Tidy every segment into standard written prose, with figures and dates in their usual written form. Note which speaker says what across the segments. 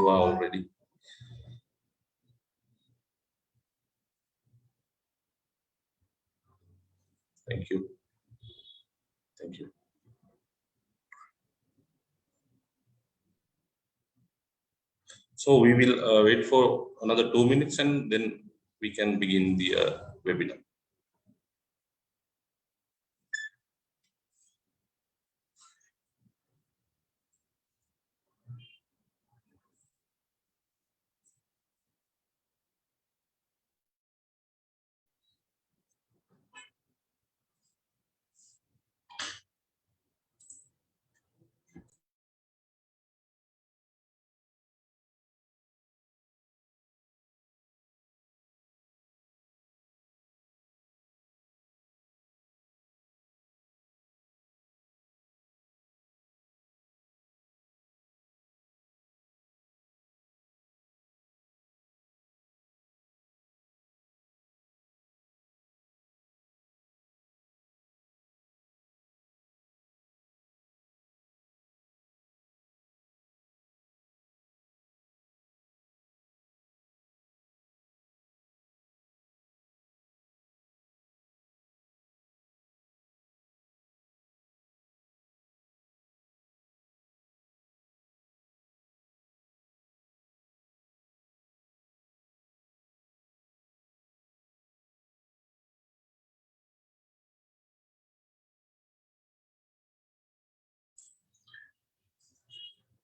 Speaker 1: you are already. Thank you. Thank you. So we will wait for another 2 minutes and then we can begin the webinar.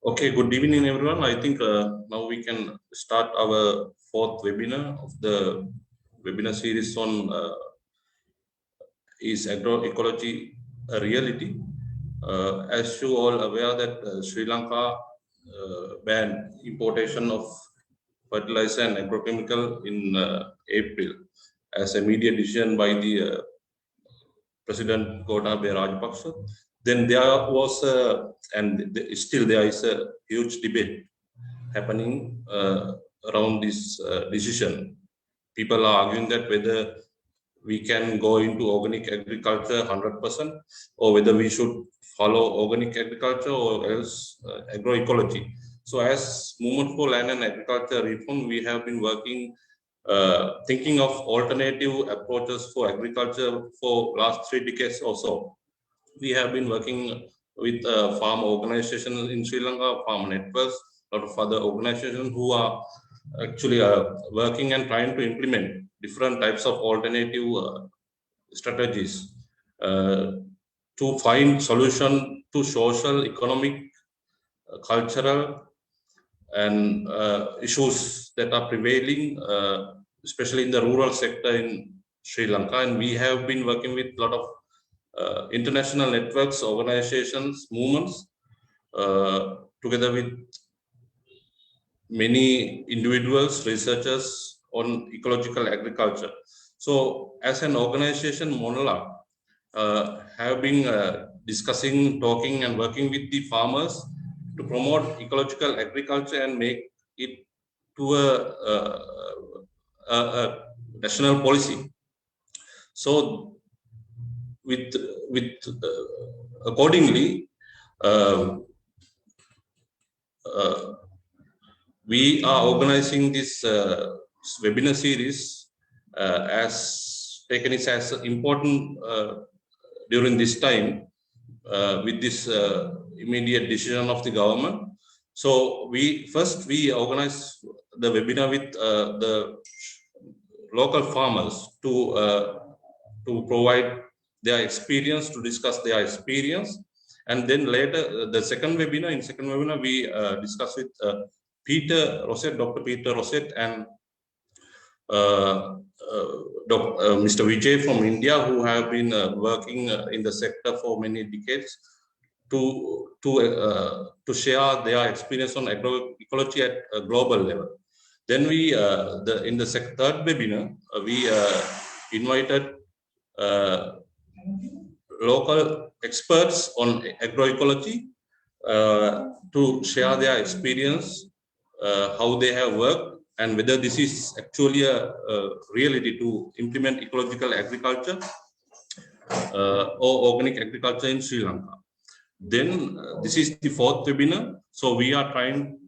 Speaker 1: Okay, good evening, everyone. I think now we can start our fourth webinar of the webinar series on is agroecology a reality? As you all aware that Sri Lanka banned importation of fertilizer and agrochemical in April as a media decision by the President Gotabaya Rajapaksa. Then there was still there is a huge debate happening around this decision. People are arguing that whether we can go into organic agriculture 100% or whether we should follow organic agriculture or else agroecology. So as Movement for Land and Agriculture Reform, we have been working thinking of alternative approaches for agriculture for last 3 decades or so. We have been working with farm organizations in Sri Lanka, farm networks, a lot of other organizations who are actually working and trying to implement different types of alternative strategies to find solution to social, economic, cultural, and issues that are prevailing, especially in the rural sector in Sri Lanka. And we have been working with a lot of international networks, organizations, movements, together with many individuals, researchers on ecological agriculture. So as an organization, Monlar have been discussing, talking and working with the farmers to promote ecological agriculture and make it to a national policy. So with accordingly, we are organizing this webinar series as taken it as important during this time with this immediate decision of the government. So we organize the webinar with the local farmers to provide their experience, to discuss their experience, and then later the second webinar we discuss with Dr. Peter Rosset and Mr. Vijay from India, who have been working in the sector for many decades, to share their experience on agroecology at a global level. Then we, in the third webinar, we invited local experts on agroecology to share their experience, how they have worked, and whether this is actually a reality to implement ecological agriculture or organic agriculture in Sri Lanka. Then this is the fourth webinar. So we are trying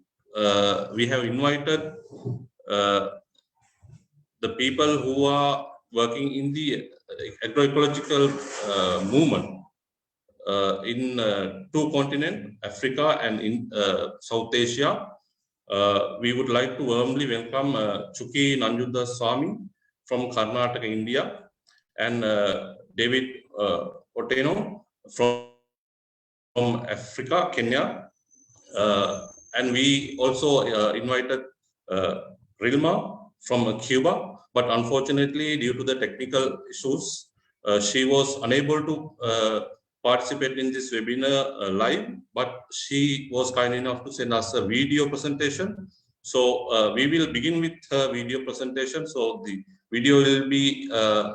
Speaker 1: we have invited the people who are working in the agroecological movement in two continents, Africa and in South Asia. We would like to warmly welcome Chuki Nanjudha Swami from Karnataka, India, and David Oteno from Africa, Kenya. And we also invited Rilma from Cuba, but unfortunately, due to the technical issues, she was unable to participate in this webinar live, but she was kind enough to send us a video presentation. So we will begin with her video presentation. So the video will be,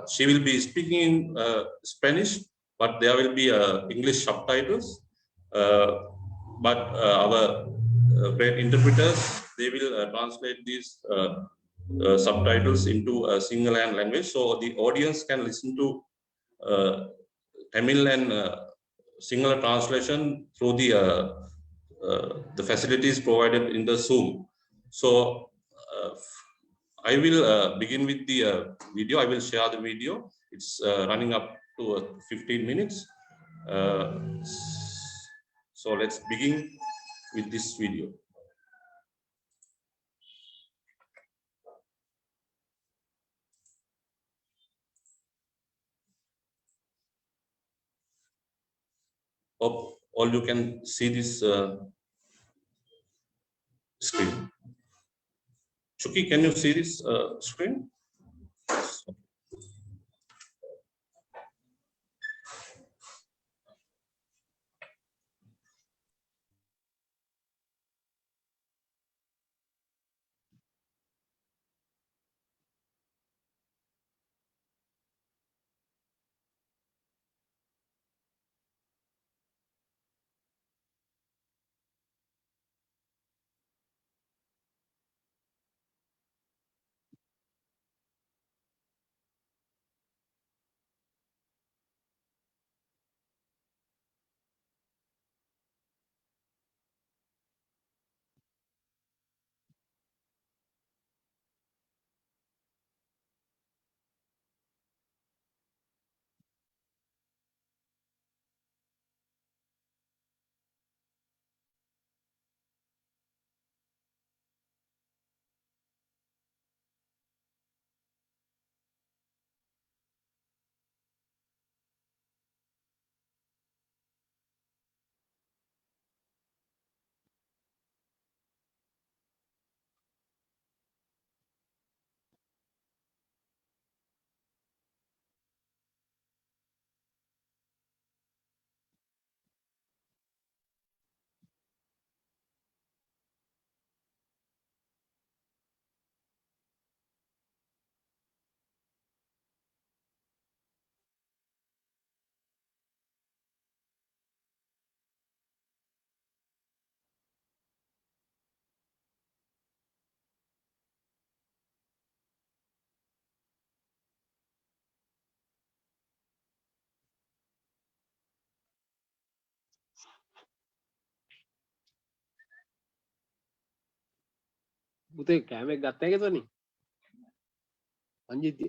Speaker 1: she will be speaking in Spanish, but there will be English subtitles. But our great interpreters, they will translate these subtitles into a single language, so the audience can listen to Tamil and singular translation through the facilities provided in the Zoom. So I will begin with the video. I will share the video. It's running up to 15 minutes. So let's begin with this video. Hope all you can see this screen. Chuki, can you see this screen?
Speaker 2: පුතේ කෑමක් ගත්ත එක තොනි අංජිත්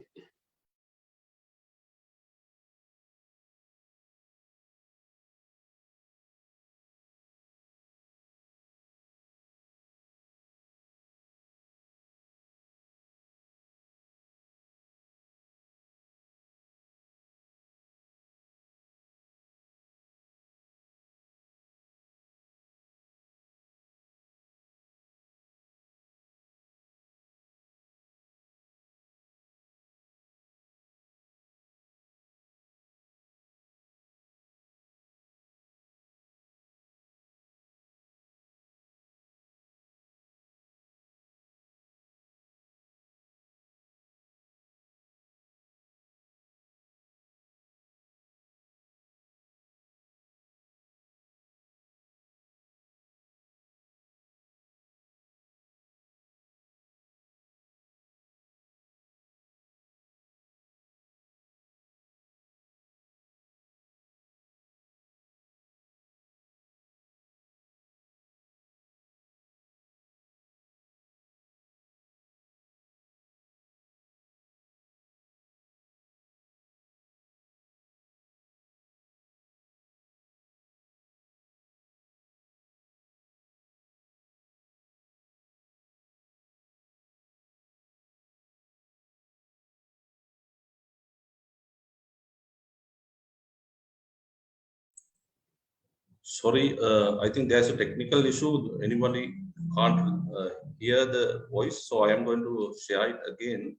Speaker 1: Sorry, I think there's a technical issue. Anybody can't hear the voice, so I am going to share it again.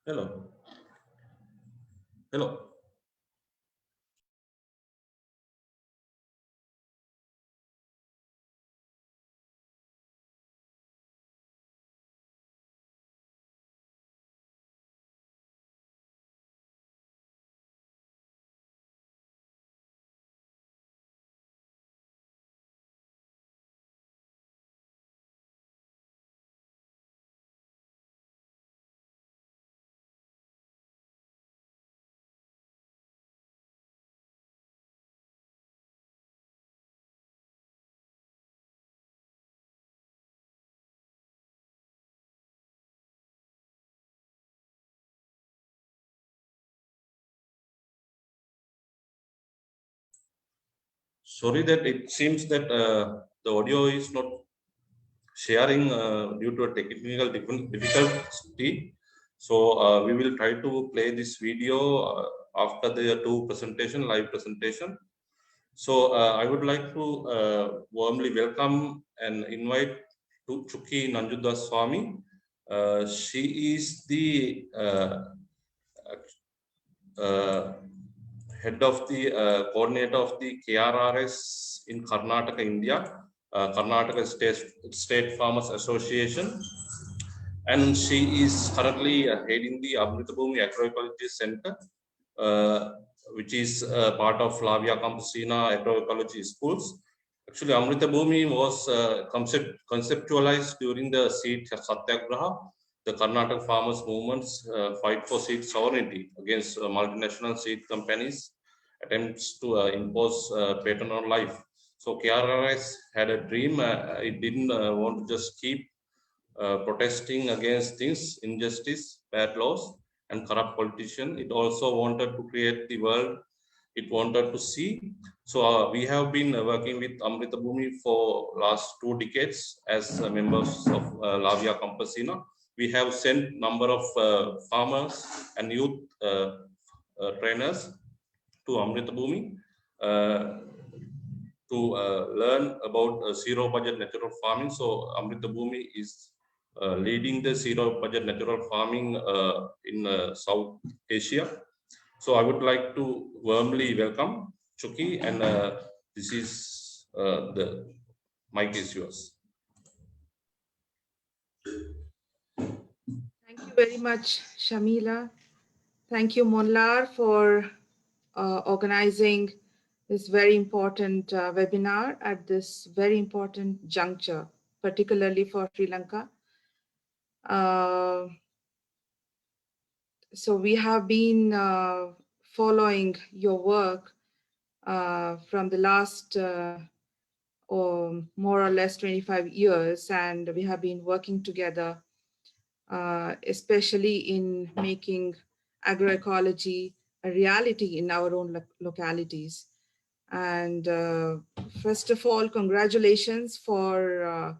Speaker 1: Hello. Hello. Sorry that it seems that the audio is not sharing due to a technical difficulty. So we will try to play this video after the live presentation. So I would like to warmly welcome and invite to Chuki Nanjuda Swami. She is the uh, head of the coordinator of the KRRS in Karnataka, India, Karnataka State Farmers Association, and she is currently heading the Bhumi Agroecology Center, which is part of Lavia Campesina Agroecology Schools. Actually, Bhumi was conceptualized during the seed satyagraha, the Karnataka farmers' movement's fight for seed sovereignty against multinational seed companies' attempts to impose patent on life. So KRRS had a dream. It didn't want to just keep protesting against things, injustice, bad laws, and corrupt politicians. It also wanted to create the world it wanted to see. So we have been working with Amrita Bhumi for last 2 decades as members of Lavia Campesina. We have sent number of farmers and youth trainers to Amrita Bhumi to learn about zero budget natural farming. So Amrita Bhumi is leading the zero budget natural farming in South Asia. So I would like to warmly welcome Chuki, and this is the mic is yours.
Speaker 3: Thank you very much, Shamila. Thank you, Monlar, for organizing this very important webinar at this very important juncture, particularly for Sri Lanka. So we have been following your work from the last or more or less 25 years, and we have been working together, especially in making agroecology a reality in our own localities. And first of all, congratulations for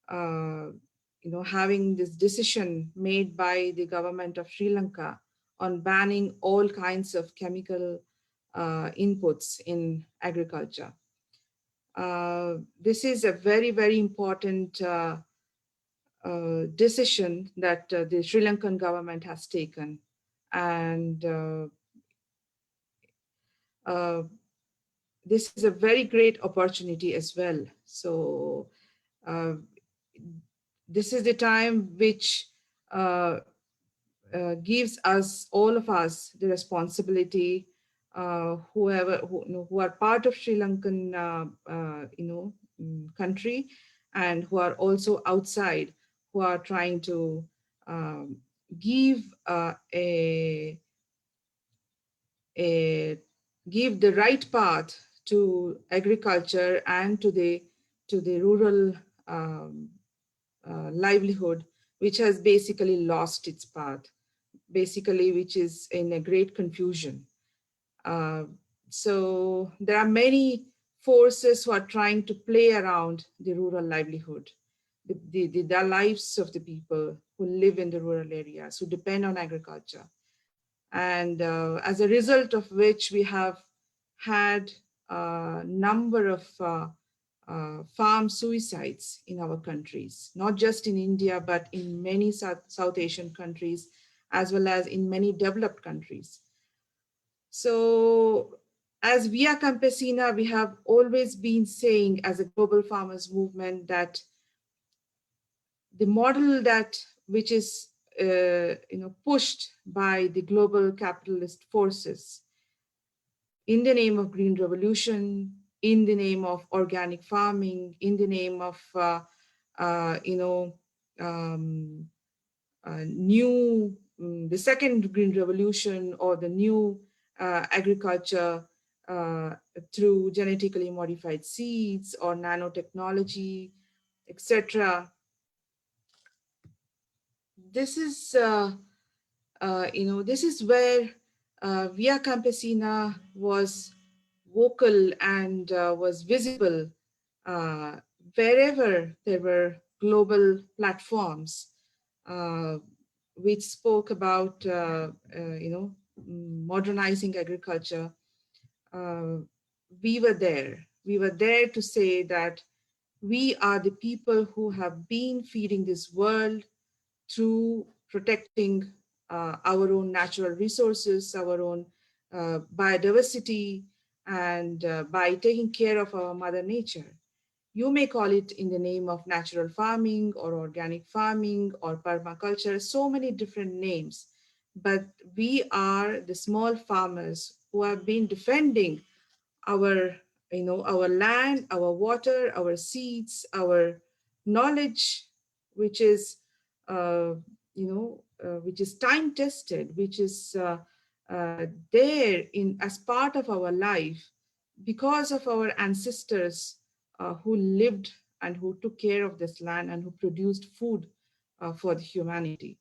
Speaker 3: having this decision made by the government of Sri Lanka on banning all kinds of chemical inputs in agriculture. This is a very, very important decision that the Sri Lankan government has taken. And this is a very great opportunity as well. So this is the time which gives us, all of us, the responsibility, who are part of Sri Lankan, country, and who are also outside, who are trying to give give the right path to agriculture and to the rural livelihood, which has basically lost its path, basically, which is in a great confusion. So there are many forces who are trying to play around the rural livelihood, the lives of the people who live in the rural areas, who depend on agriculture. And as a result of which, we have had a number of farm suicides in our countries, not just in India, but in many South Asian countries, as well as in many developed countries. So as Via Campesina, we have always been saying as a global farmers movement that the model which is pushed by the global capitalist forces in the name of green revolution, in the name of organic farming, in the name of the second green revolution, or the new agriculture through genetically modified seeds or nanotechnology, etc. This is this is where Via Campesina was vocal and was visible wherever there were global platforms which spoke about modernizing agriculture. We were there. We were there to say that we are the people who have been feeding this world through protecting our own natural resources, our own biodiversity, and by taking care of our mother nature. You may call it in the name of natural farming or organic farming or permaculture, so many different names. But we are the small farmers who have been defending our, our land, our water, our seeds, our knowledge, which is, which is time tested, which is there as part of our life because of our ancestors who lived and who took care of this land and who produced food for the humanity.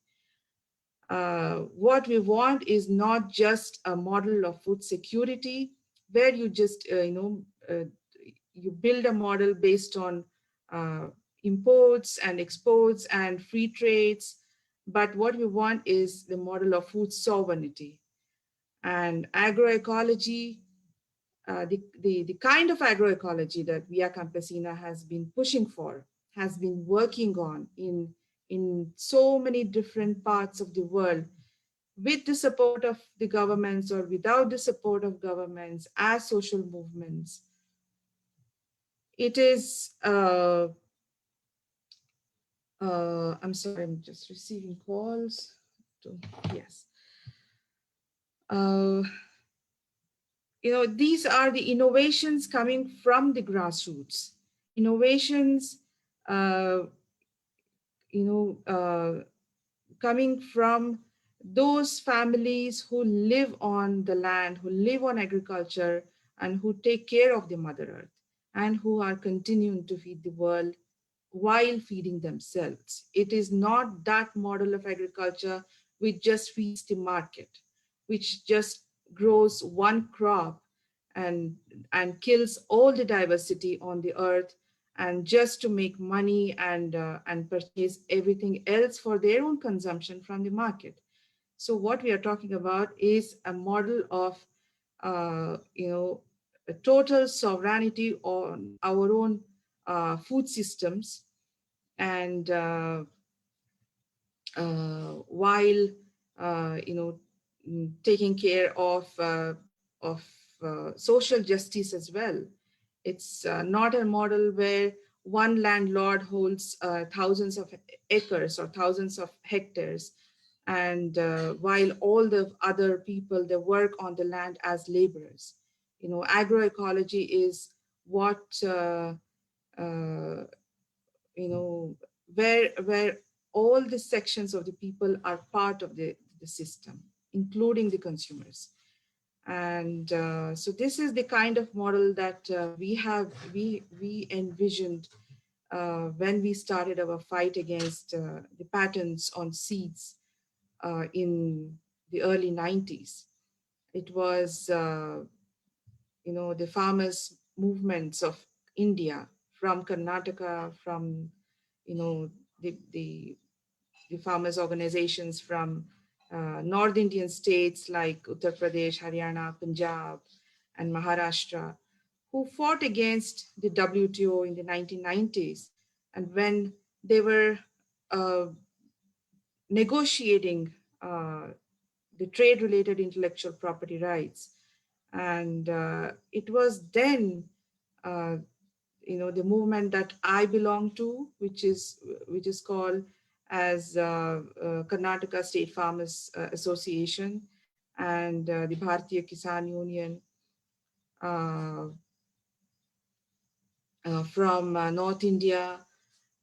Speaker 3: What we want is not just a model of food security where you just, you build a model based on imports and exports and free trades. But what we want is the model of food sovereignty. And agroecology, the kind of agroecology that Via Campesina has been pushing for, has been working on in so many different parts of the world, with the support of the governments or without the support of governments, as social movements. It is, I'm sorry, I'm just receiving calls. Yes. these are the innovations coming from the grassroots, innovations, uh, you know, coming from those families who live on the land, who live on agriculture, and who take care of the Mother Earth, and who are continuing to feed the world while feeding themselves. It is not that model of agriculture which just feeds the market, which just grows one crop and kills all the diversity on the earth, and just to make money and purchase everything else for their own consumption from the market. So what we are talking about is a model of a total sovereignty on our own food systems, and while taking care of social justice as well. It's not a model where one landlord holds thousands of acres or thousands of hectares, and while all the other people, they work on the land as laborers. Agroecology is what uh, where all the sections of the people are part of the system, including the consumers. And so this is the kind of model that we envisioned when we started our fight against the patents on seeds in the early 90s. It was the farmers movements of India, from Karnataka, from the, the the farmers organizations from North Indian states like Uttar Pradesh, Haryana, Punjab, and Maharashtra, who fought against the WTO in the 1990s. And when they were uh, negotiating the trade related intellectual property rights. And it was then uh, the movement that I belong to, which is called as Karnataka State Farmers Association, and the Bharatiya Kisan Union uh, from North India,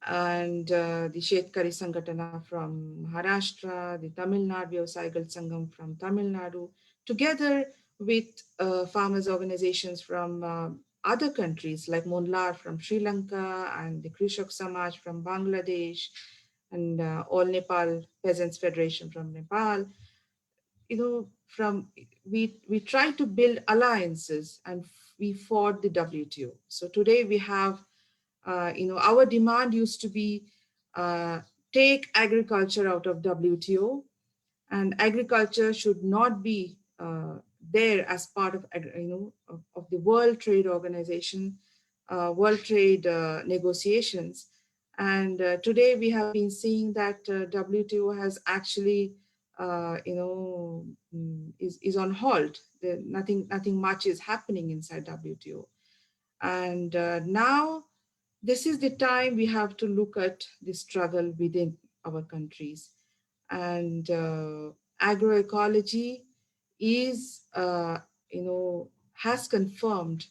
Speaker 3: and the Shetkari Sangatana from Maharashtra, the Tamil Nadu Vyavasaigal Sangam from Tamil Nadu, together with farmers organizations from other countries like Monlar from Sri Lanka, and the Krishak Samaj from Bangladesh, and All Nepal Peasants Federation from Nepal. From we try to build alliances, and we fought the WTO. So today we have our demand used to be take agriculture out of WTO, and agriculture should not be there as part of of the World Trade Organization, World Trade negotiations. And today we have been seeing that WTO has actually is on halt. Nothing much is happening inside WTO, and now this is the time we have to look at the struggle within our countries. And agroecology is, has confirmed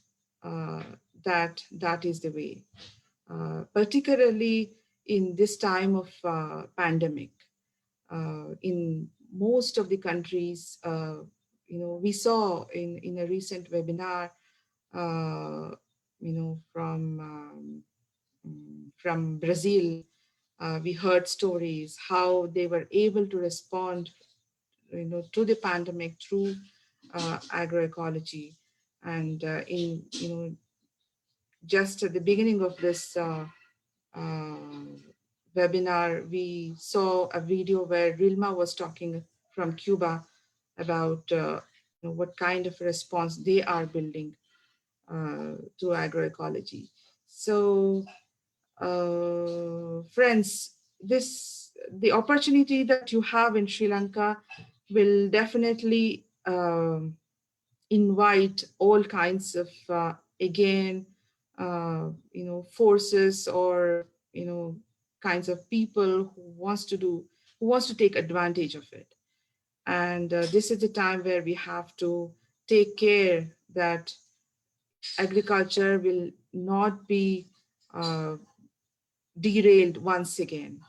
Speaker 3: that is the way, particularly in this time of pandemic. In most of the countries, we saw in a recent webinar, from Brazil, we heard stories how they were able to respond, to the pandemic through agroecology. And in just at the beginning of this uh, webinar, we saw a video where Rilma was talking from Cuba about what kind of response they are building to agroecology. So friends, the opportunity that you have in Sri Lanka will definitely invite all kinds of again forces, or kinds of people who wants to take advantage of it. And this is the time where we have to take care that agriculture will not be derailed once again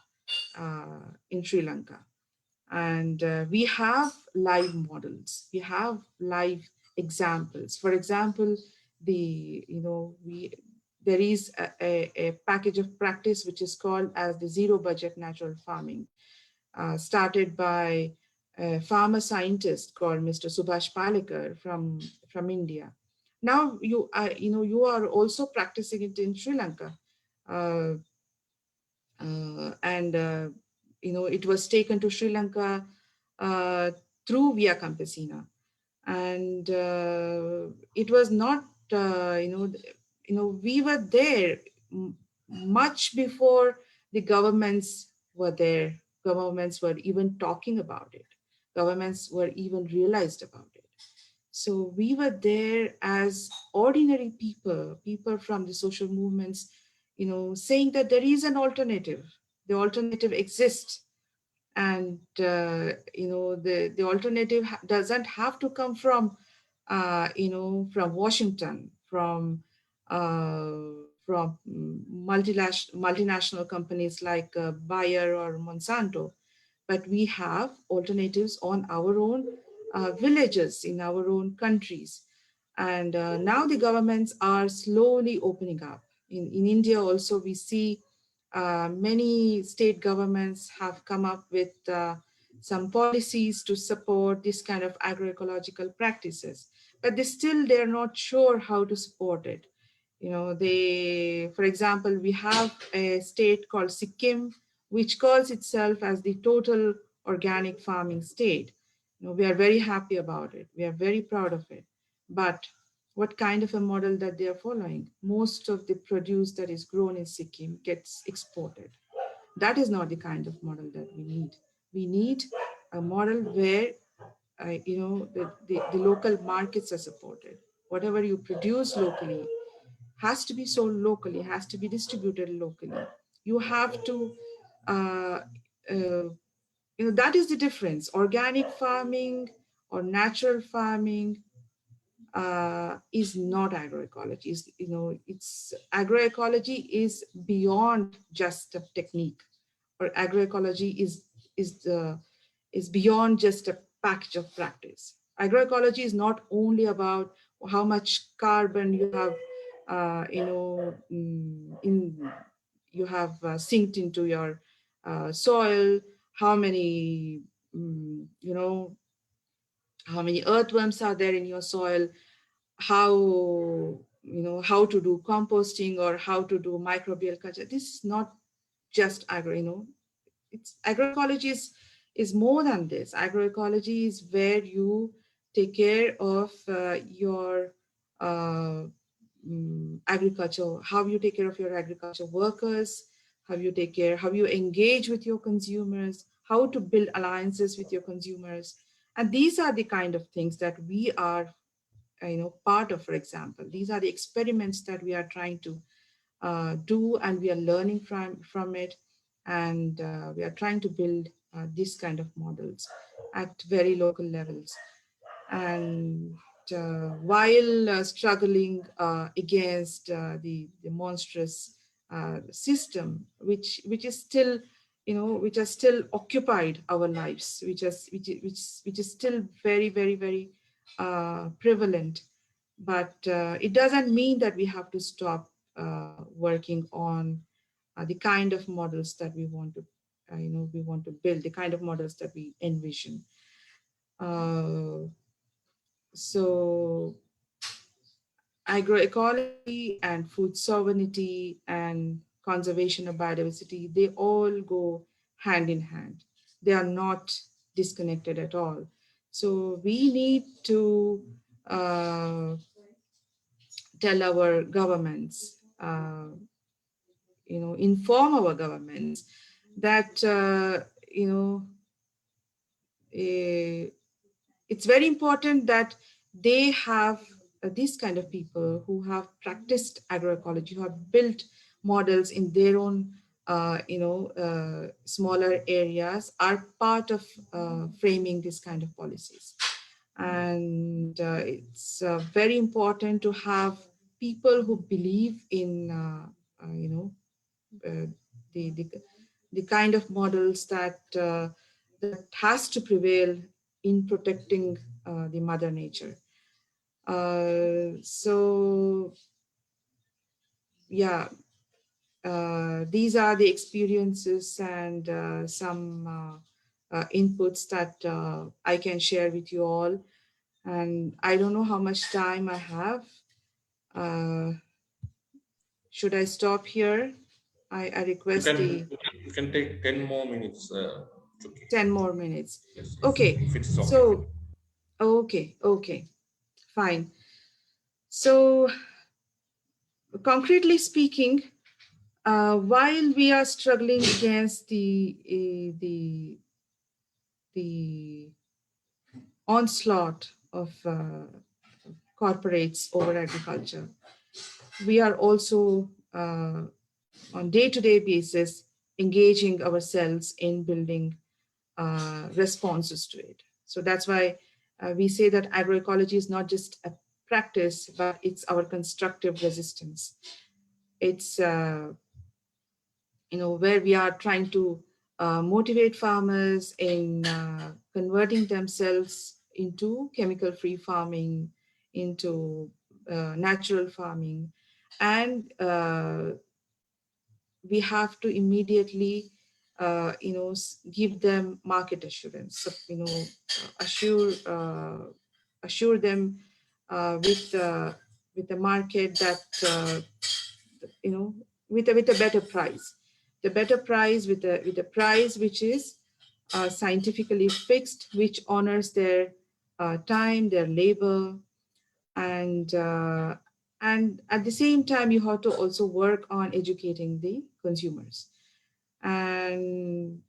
Speaker 3: in Sri Lanka. And we have live models, we have live examples. For example, there is a package of practice which is called as the zero budget natural farming, started by a farmer scientist called Mr. Subhash Palekar from India. Now you are also practicing it in Sri Lanka, uh, and it was taken to Sri Lanka uh, through via Campesina, and it was not we were there much before the governments were there. Governments were even talking about it. Governments were even realized about it. So we were there as ordinary people, people from the social movements, saying that there is an alternative. The alternative exists, and the alternative doesn't have to come from from Washington, from multinational companies like Bayer or Monsanto, but we have alternatives on our own villages, in our own countries. And now the governments are slowly opening up. In India also, we see many state governments have come up with some policies to support this kind of agroecological practices, but they're not sure how to support it. For example, we have a state called Sikkim, which calls itself as the total organic farming state. We are very happy about it. We are very proud of it. But what kind of a model that they are following? Most of the produce that is grown in Sikkim gets exported. That is not the kind of model that we need. We need a model where the local markets are supported. Whatever you produce locally has to be sold locally, has to be distributed locally. You have to, that is the difference. Organic farming or natural farming is not agroecology. It's agroecology is beyond just a technique, or agroecology is beyond just a package of practice. Agroecology is not only about how much carbon you have, you have synced into your soil, how many, how many earthworms are there in your soil, how to do composting or how to do microbial culture. This is not just it's agroecology is more than this. Agroecology is where you take care of your agriculture, how you take care of your agriculture workers, how you engage with your consumers, how to build alliances with your consumers. And these are the kind of things that we are part of. For example, these are the experiments that we are trying to do, and we are learning from it, and we are trying to build this kind of models at very local levels. And while struggling against the monstrous system which is still which has still occupied our lives, which is still very, very, very prevalent. But it doesn't mean that we have to stop working on the kind of models that we want to we want to build, the kind of models that we envision. So agroecology and food sovereignty and conservation of biodiversity, they all go hand in hand. They are not disconnected at all. So we need to tell our governments, inform our governments that, it's very important that they have these kind of people who have practiced agroecology, who have built models in their own, smaller areas, are part of framing this kind of policies. And it's very important to have people who believe in, you know, uh, the, the the kind of models that has to prevail in protecting the mother nature. So yeah, these are the experiences and some inputs that I can share with you all. And I don't know how much time I have. Uh, should I stop here? I
Speaker 1: You
Speaker 3: request
Speaker 1: can
Speaker 3: the
Speaker 1: you can take 10 more minutes. It's okay.
Speaker 3: 10 more minutes.
Speaker 1: Yes,
Speaker 3: Okay,
Speaker 1: if it's okay for
Speaker 3: so,
Speaker 1: you.
Speaker 3: okay, fine. So, concretely speaking, while we are struggling against the onslaught of corporates over agriculture, we are also on day-to-day basis engaging ourselves in building responses to it. So that's why we say that agroecology is not just a practice, but it's our constructive resistance. It's where we are trying to motivate farmers in converting themselves into chemical-free farming, into natural farming, and we have to immediately give them market assurance. So, assure them with the market that you know with a better price, the better price, with a price which is scientifically fixed, which honors their time, their labor, and at the same time you have to also work on educating the consumers. And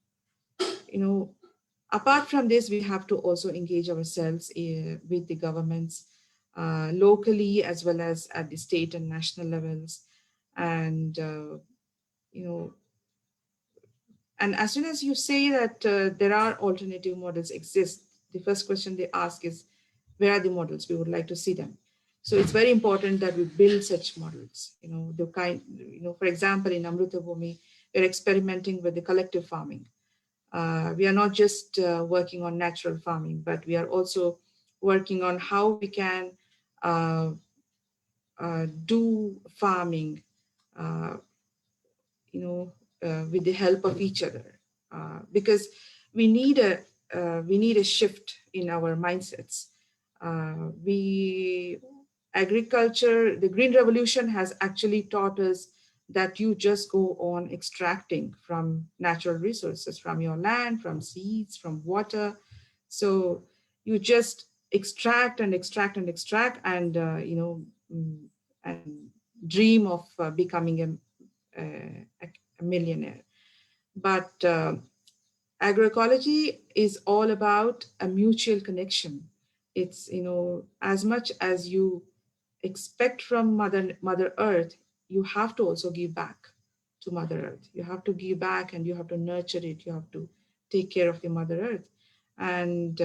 Speaker 3: apart from this, we have to also engage ourselves with the governments, locally as well as at the state and national levels. And you know and as soon as you say that there are alternative models exist, the first question they ask is, where are the models? We would like to see them. So it's very important that we build such models. The kind, for example, in Amruta Bhumi, we're experimenting with the collective farming. We are not just working on natural farming, but we are also working on how we can do farming, uh, with the help of each other, because we need a shift in our mindsets. We Agriculture, the green revolution has actually taught us that you just go on extracting from natural resources, from your land, from seeds, from water. So you just extract and extract and extract, and and dream of becoming a millionaire. But agroecology is all about a mutual connection. It's, as much as you expect from Mother Earth, you have to also give back to Mother Earth. You have to give back, and you have to nurture it. You have to take care of the Mother Earth. And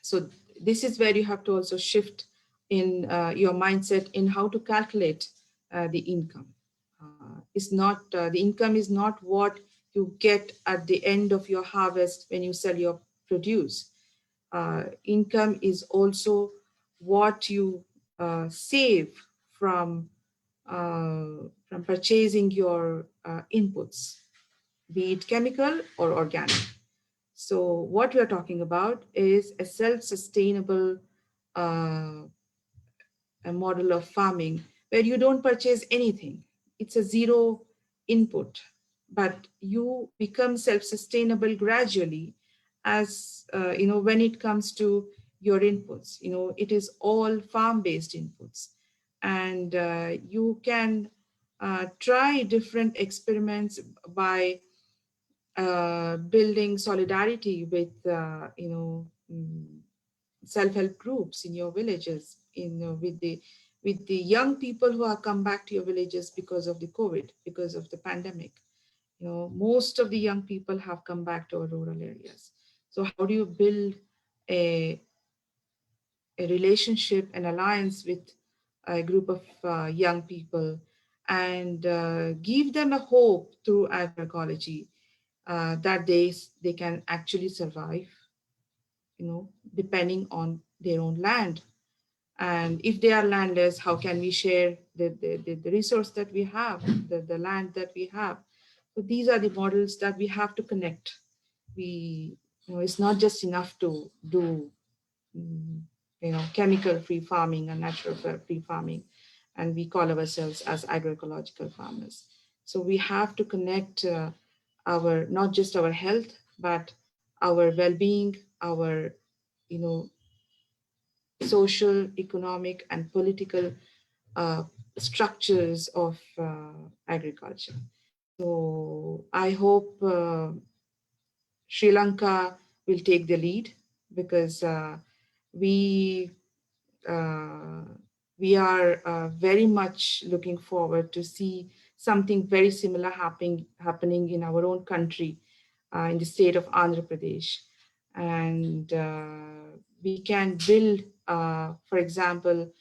Speaker 3: so this is where you have to also shift in your mindset in how to calculate the income. Is not The income is not what you get at the end of your harvest when you sell your produce. Income is also what you save from purchasing your inputs, be it chemical or organic. So what we are talking about is a self-sustainable uh, a model of farming where you don't purchase anything. It's a zero input, but you become self-sustainable gradually as, when it comes to your inputs. It is all farm-based inputs. And you can try different experiments by building solidarity with, self-help groups in your villages, with the young people who have come back to your villages because of the COVID, because of the pandemic. Most of the young people have come back to our rural areas. So how do you build a a relationship, an alliance with a group of young people, and give them a hope through agroecology that they can actually survive, depending on their own land. And if they are landless, how can we share the resource that we have, the land that we have? So these are the models that we have to connect. It's not just enough to do, chemical-free farming and natural-free farming, and we call ourselves as agroecological farmers. So we have to connect not just our health, but our well-being, our, social, economic, and political uh, structures of agriculture. So I hope Sri Lanka will take the lead, because we uh, we are very much looking forward to see something very similar happening in our own country, in the state of Andhra Pradesh. And we can build, for example,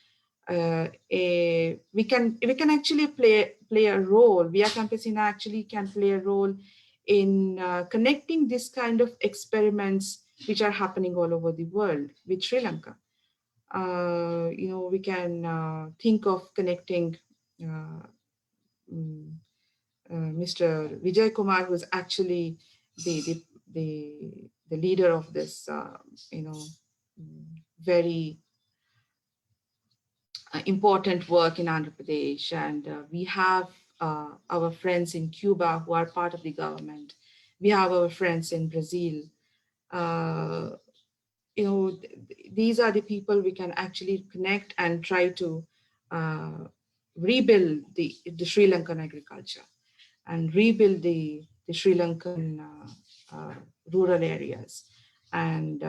Speaker 3: we can actually play a role. We at Campesina actually can play a role in connecting this kind of experiments which are happening all over the world with Sri Lanka. We can think of connecting uh, mm, Mr. Vijay Kumar, who is actually the the the leader of this, very important work in Andhra Pradesh, and we have our friends in Cuba who are part of the government. We have our friends in Brazil. Uh, these are the people we can actually connect and try to uh, rebuild the Sri Lankan agriculture and rebuild the Sri Lankan rural areas, and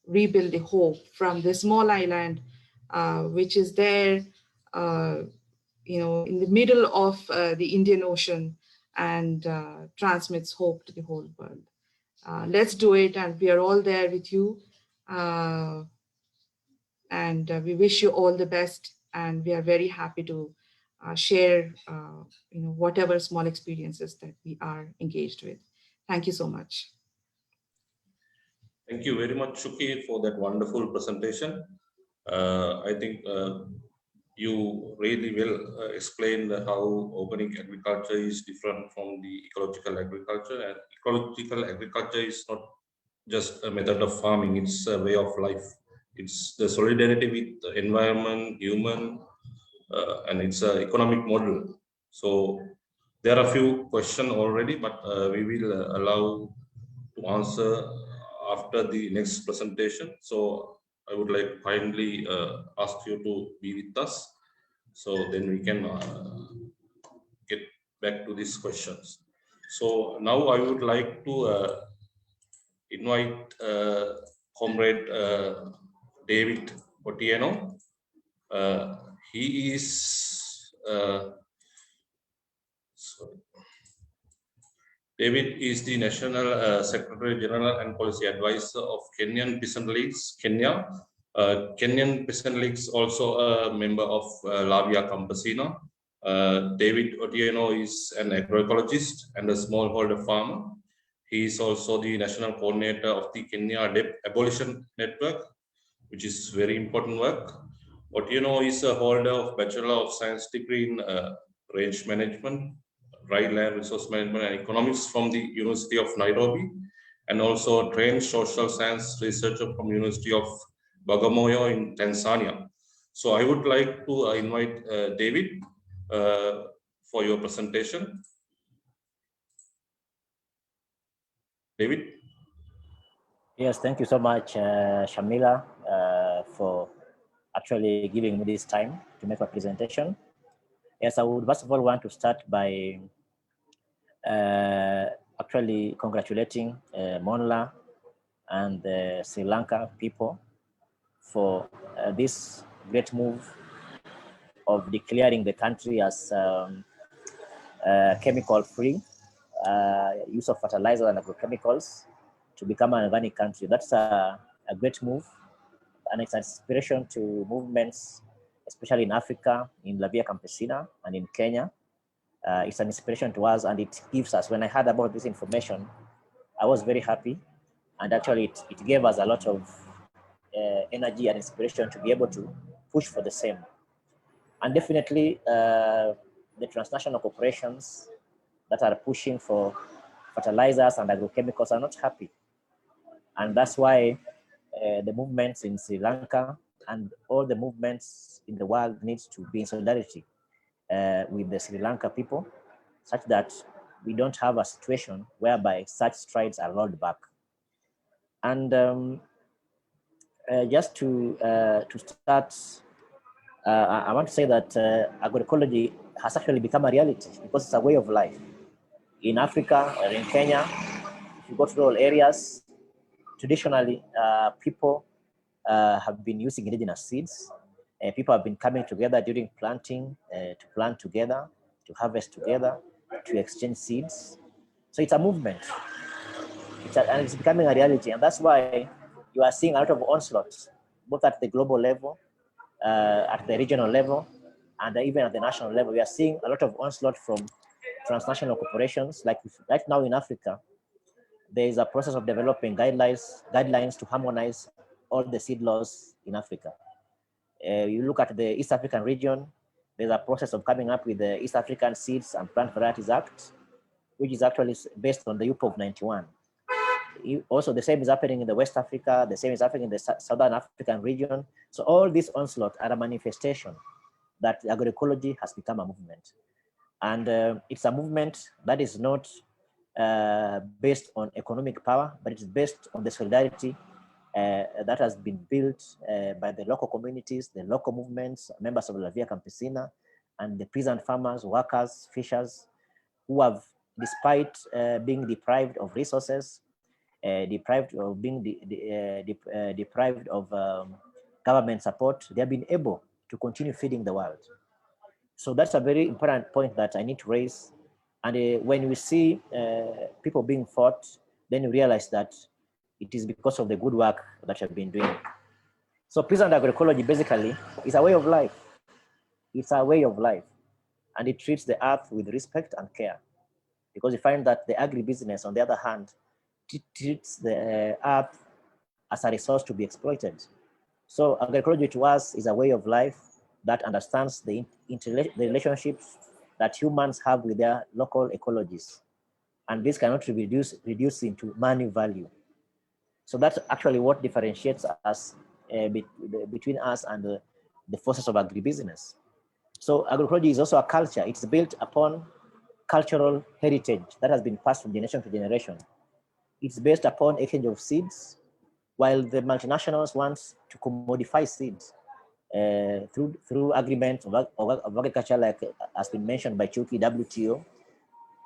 Speaker 3: rebuild the hope from the small island, which is there, uh, in the middle of the Indian Ocean, and transmits hope to the whole world. Let's do it, and we are all there with you. Uh, and we wish you all the best, and we are very happy to share, whatever small experiences that we are engaged with. Thank you so much.
Speaker 1: Thank you very much, Shuki, for that wonderful presentation. I think you really well explained how organic agriculture is different from the ecological agriculture. And ecological agriculture is not just a method of farming, it's a way of life. It's the solidarity with the environment, human, and it's an economic model. So there are a few questions already, but we will allow to answer after the next presentation. So I would like kindly ask you to be with us, so then we can get back to these questions. So now I would like to invite Comrade David Otieno. He is sorry. David is the National Secretary General and Policy Advisor of Kenyan Peasant Leagues, Kenya. Kenyan Peasant Leagues also a member of Lavia Campesina. David Otieno is an agroecologist and a smallholder farmer. He is also the national coordinator of the Kenya Debt Abolition Network, which is very important work. Otieno is a holder of Bachelor of Science degree in range management, dry land resource management and economics from the University of Nairobi, and also a trained social science researcher from University of Bagamoyo in Tanzania. So I would like to invite David for your presentation. David?
Speaker 4: Yes, thank you so much, Shamila, for actually giving me this time to make my presentation. Yes, I would first of all want to start by actually congratulating Monlar and the Sri Lanka people for this great move of declaring the country as chemical-free, use of fertilizer and agrochemicals to become an organic country. That's a great move. and it's an inspiration to movements, especially in Africa, in La Via Campesina and in Kenya. It's an inspiration to us, and it gives us, when I heard about this information, I was very happy. And actually it gave us a lot of energy and inspiration to be able to push for the same. And definitely the transnational corporations that are pushing for fertilizers and agrochemicals are not happy. And that's why the movements in Sri Lanka and all the movements in the world needs to be in solidarity with the Sri Lanka people, such that we don't have a situation whereby such strides are rolled back. And just to start, I want to say that agroecology has actually become a reality because it's a way of life. In Africa or in Kenya, if you go to rural areas, traditionally people have been using indigenous seeds. People have been coming together during planting to plant together, to harvest together, to exchange seeds. So it's a movement, and it's becoming a reality. And that's why you are seeing a lot of onslaughts, both at the global level, at the regional level, and even at the national level. We are seeing a lot of onslaught from transnational corporations. Like right now in Africa, there is a process of developing guidelines to harmonize all the seed laws in Africa. You look at the East African region, there's a process of coming up with the East African Seeds and Plant Varieties Act, which is actually based on the UP of 91. Also, the same is happening in the West Africa, the same is happening in the Southern African region. So all these onslaught are a manifestation that agroecology has become a movement. And it's a movement that is not based on economic power, but it's based on the solidarity that has been built by the local communities, the local movements, members of La Via Campesina, and the peasant farmers, workers, fishers, who have, despite being deprived of resources, deprived of being deprived of government support, they have been able to continue feeding the world. So that's a very important point that I need to raise. And when we see people being fought, then you realize that it is because of the good work that you've been doing. So peasant agroecology basically is a way of life. It's a way of life. And it treats the earth with respect and care. Because you find that the agribusiness, on the other hand, treats the earth as a resource to be exploited. So agroecology to us is a way of life that understands the relationships that humans have with their local ecologies. And this cannot be reduced into money value. So that's actually what differentiates us between us and the forces of agribusiness. So agroecology is also a culture. It's built upon cultural heritage that has been passed from generation to generation. It's based upon exchange of seeds, while the multinationals want to commodify seeds through agreements of agriculture, like has been mentioned by Chuki, WTO.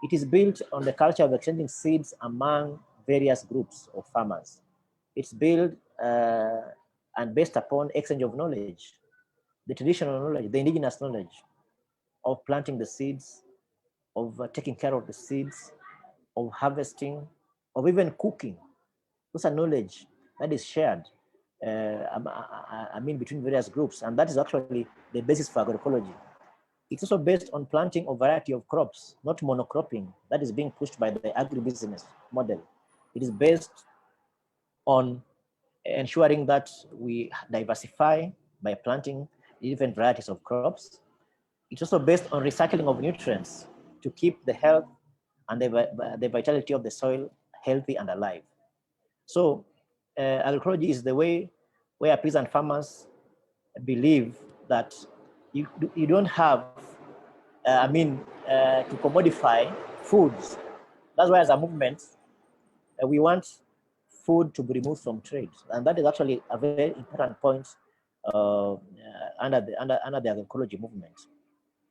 Speaker 4: It is built on the culture of exchanging seeds among various groups of farmers. It's built and based upon exchange of knowledge, the traditional knowledge, the indigenous knowledge of planting the seeds, of taking care of the seeds, of harvesting, of even cooking. Those are knowledge that is shared, between various groups. And that is actually the basis for agroecology. It's also based on planting a variety of crops, not monocropping, that is being pushed by the agribusiness model. It is based on ensuring that we diversify by planting different varieties of crops. It's also based on recycling of nutrients to keep the health and the vitality of the soil healthy and alive. So agroecology is the way where peasant farmers believe that you don't have, to commodify foods. That's why as a movement, we want food to be removed from trade. And that is actually a very important point under the agroecology movement.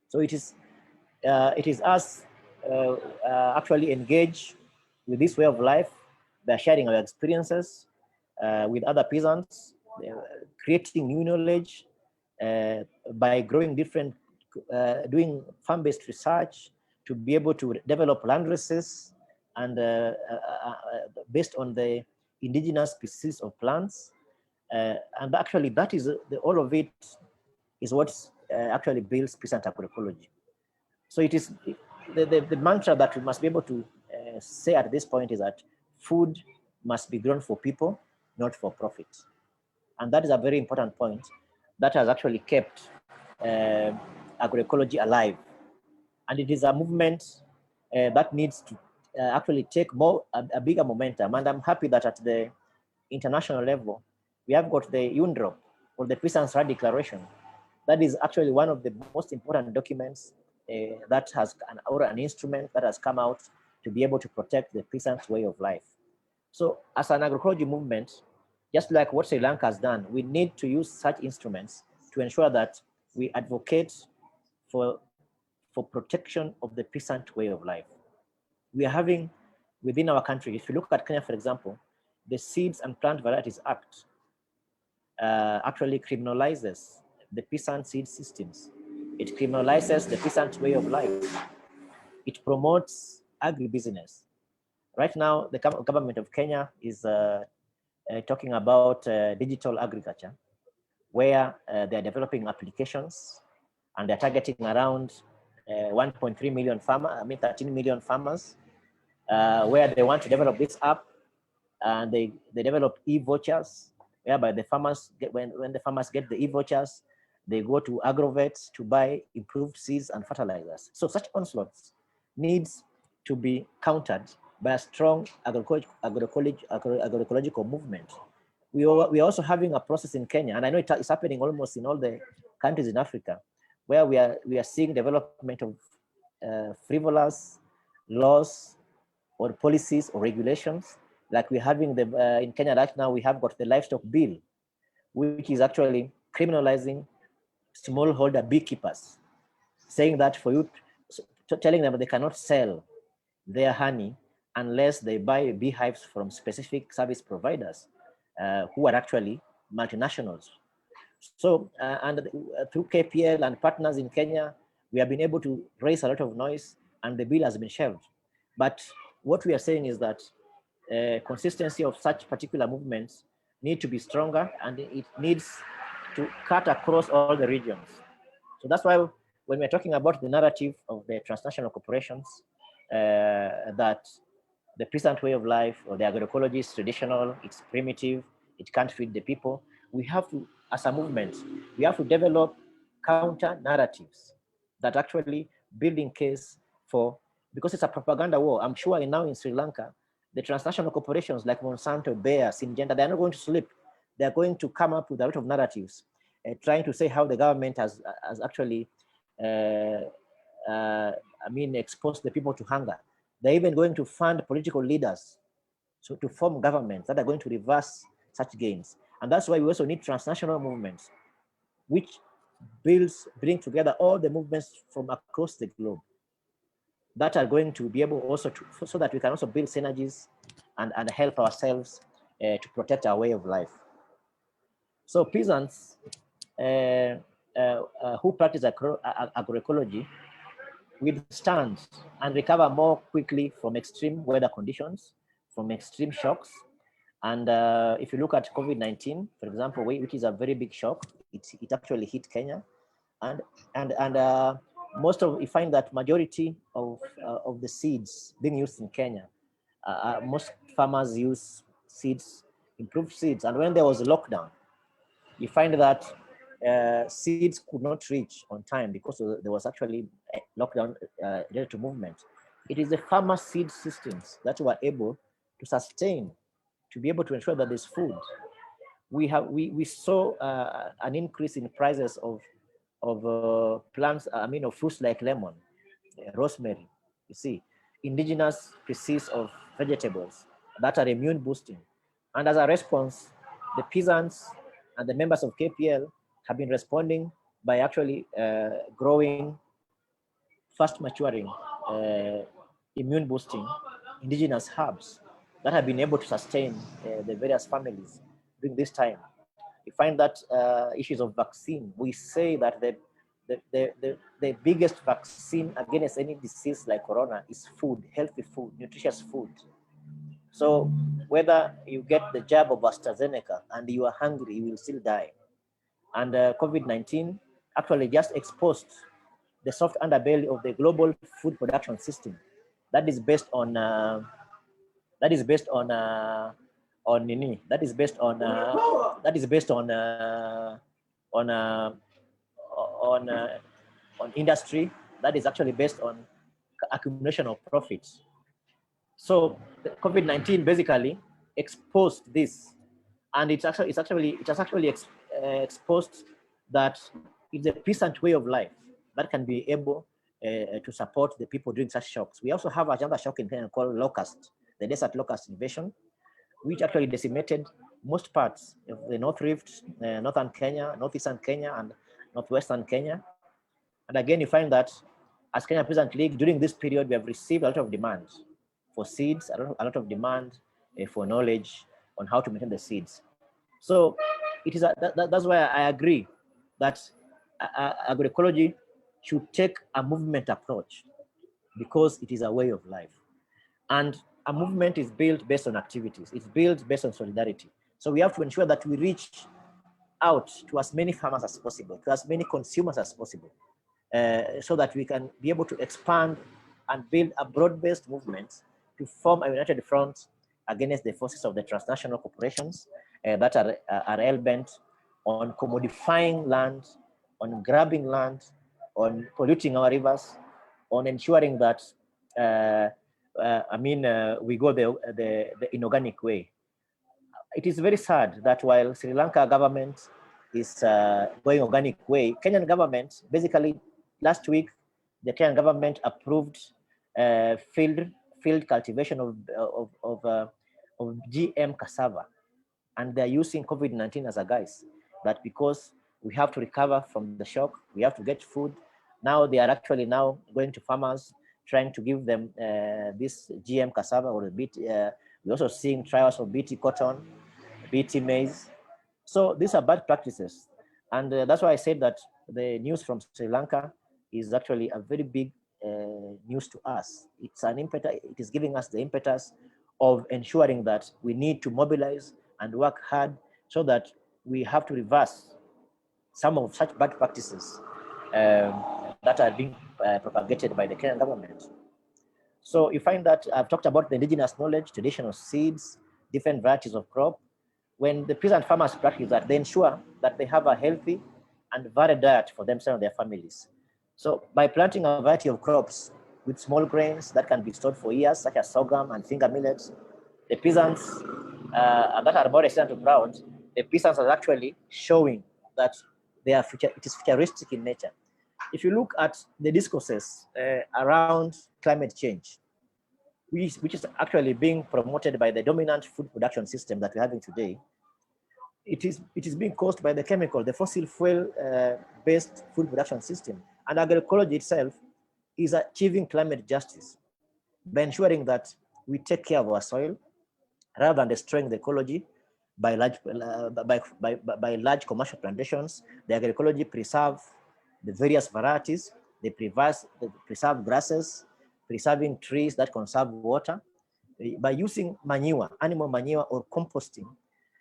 Speaker 4: So it is us actually engage with this way of life by sharing our experiences with other peasants, creating new knowledge by growing different, doing farm-based research to be able to develop land races and based on the indigenous species of plants, And actually, that is all of it is what actually builds peasant agroecology. So it is the mantra that we must be able to say at this point is that food must be grown for people, not for profit. And that is a very important point that has actually kept agroecology alive. And it is a movement that needs to actually take a bigger momentum. And I'm happy that at the international level, we have got the UNDROP, or the Peasants' Right Declaration. That is actually one of the most important documents that has an instrument that has come out to be able to protect the peasants' way of life. So as an agroecology movement, just like what Sri Lanka has done, we need to use such instruments to ensure that we advocate for protection of the peasant way of life. We are having within our country, if you look at Kenya, for example, the Seeds and Plant Varieties Act actually criminalizes the peasant seed systems. It criminalizes the peasant way of life. It promotes agribusiness. Right now, the government of Kenya is talking about digital agriculture, where they're developing applications and they're targeting around 1.3 million farmers, 13 million farmers, where they want to develop this app, and they develop e-vouchers, whereby the farmers get, when the farmers get the e-vouchers, they go to agrovets to buy improved seeds and fertilizers. So such onslaughts needs to be countered by a strong agroecological movement. We are also having a process in Kenya, and I know it's happening almost in all the countries in Africa, where we are seeing development of frivolous laws or policies or regulations. Like we're having in Kenya right now, we have got the livestock bill, which is actually criminalizing smallholder beekeepers, saying that for you, telling them they cannot sell their honey unless they buy beehives from specific service providers who are actually multinationals. So, through KPL and partners in Kenya, we have been able to raise a lot of noise, and the bill has been shelved. But what we are saying is that consistency of such particular movements need to be stronger, and it needs to cut across all the regions. So that's why when we're talking about the narrative of the transnational corporations, that the peasant way of life or the agroecology is traditional, it's primitive, it can't feed the people, we have to, as a movement, we have to develop counter narratives that actually build in case for, because it's a propaganda war. I'm sure now in Sri Lanka, the transnational corporations like Monsanto, Bayer, Syngenta, they're not going to sleep. They're going to come up with a lot of narratives, trying to say how the government has actually, exposed the people to hunger. They're even going to fund political leaders so to form governments that are going to reverse such gains. And that's why we also need transnational movements, which bring together all the movements from across the globe that are going to be able also to, so that we can also build synergies and help ourselves to protect our way of life. So peasants who practice agroecology withstand and recover more quickly from extreme weather conditions, from extreme shocks. And if you look at COVID-19, for example, which is a very big shock, it actually hit Kenya. And most of, you find that majority of the seeds being used in Kenya, most farmers use seeds, improved seeds. And when there was a lockdown, you find that seeds could not reach on time because there was actually a lockdown related to movement. It is the farmer seed systems that were able to sustain, to be able to ensure that there's food. We saw an increase in prices of plants, of fruits like lemon, rosemary, you see, indigenous species of vegetables that are immune boosting. And as a response, the peasants and the members of KPL have been responding by actually growing fast maturing immune boosting indigenous herbs that have been able to sustain the various families during this time. We find that issues of vaccine, we say that the biggest vaccine against any disease like corona is food, healthy food, nutritious food. So whether you get the jab of AstraZeneca and you are hungry, you will still die. And COVID-19 actually just exposed the soft underbelly of the global food production system that is based on that is based on nini, that is based on on uh, on on industry, that is actually based on accumulation of profits. So COVID-19 basically exposed this, and it has actually exposed that it's a peasant way of life that can be able to support the people during such shocks. We also have another shock in Kenya called locust, the desert locust invasion, which actually decimated most parts of the North Rift, northern Kenya, northeastern Kenya, and northwestern Kenya. And again, you find that as Kenya Peasant League, during this period, we have received a lot of demand for seeds, a lot of demand for knowledge on how to maintain the seeds. So it is that's why I agree that agroecology should take a movement approach, because it is a way of life. And a movement is built based on activities. It's built based on solidarity. So we have to ensure that we reach out to as many farmers as possible, to as many consumers as possible, so that we can be able to expand and build a broad-based movement to form a united front against the forces of the transnational corporations that are hell-bent on commodifying land, on grabbing land, on polluting our rivers, on ensuring that we go the inorganic way. It is very sad that while Sri Lanka government is going organic way, Kenyan government, basically last week, the Kenyan government approved field cultivation of GM cassava, and they're using COVID-19 as a guise, that because we have to recover from the shock, we have to get food. Now they are actually now going to farmers, trying to give them this GM cassava or BT. We're also seeing trials of BT cotton, BT maize. So these are bad practices. And that's why I said that the news from Sri Lanka is actually a very big news to us. It's an impetus, it is giving us the impetus of ensuring that we need to mobilize and work hard so that we have to reverse some of such bad practices that are being propagated by the Kenyan government. So you find that I've talked about the indigenous knowledge, traditional seeds, different varieties of crop. When the peasant farmers practice that, they ensure that they have a healthy and varied diet for themselves and their families. So by planting a variety of crops with small grains that can be stored for years, such as sorghum and finger millets, the peasants that are more resistant to drought, the peasants are actually showing that it is futuristic in nature. If you look at the discourses around climate change, which is actually being promoted by the dominant food production system that we're having today, it is being caused by the fossil fuel based food production system. And agroecology itself is achieving climate justice by ensuring that we take care of our soil rather than destroying the ecology by large commercial plantations. The agroecology preserve the various varieties, they preserve grasses, preserving trees that conserve water. By using manure, animal manure or composting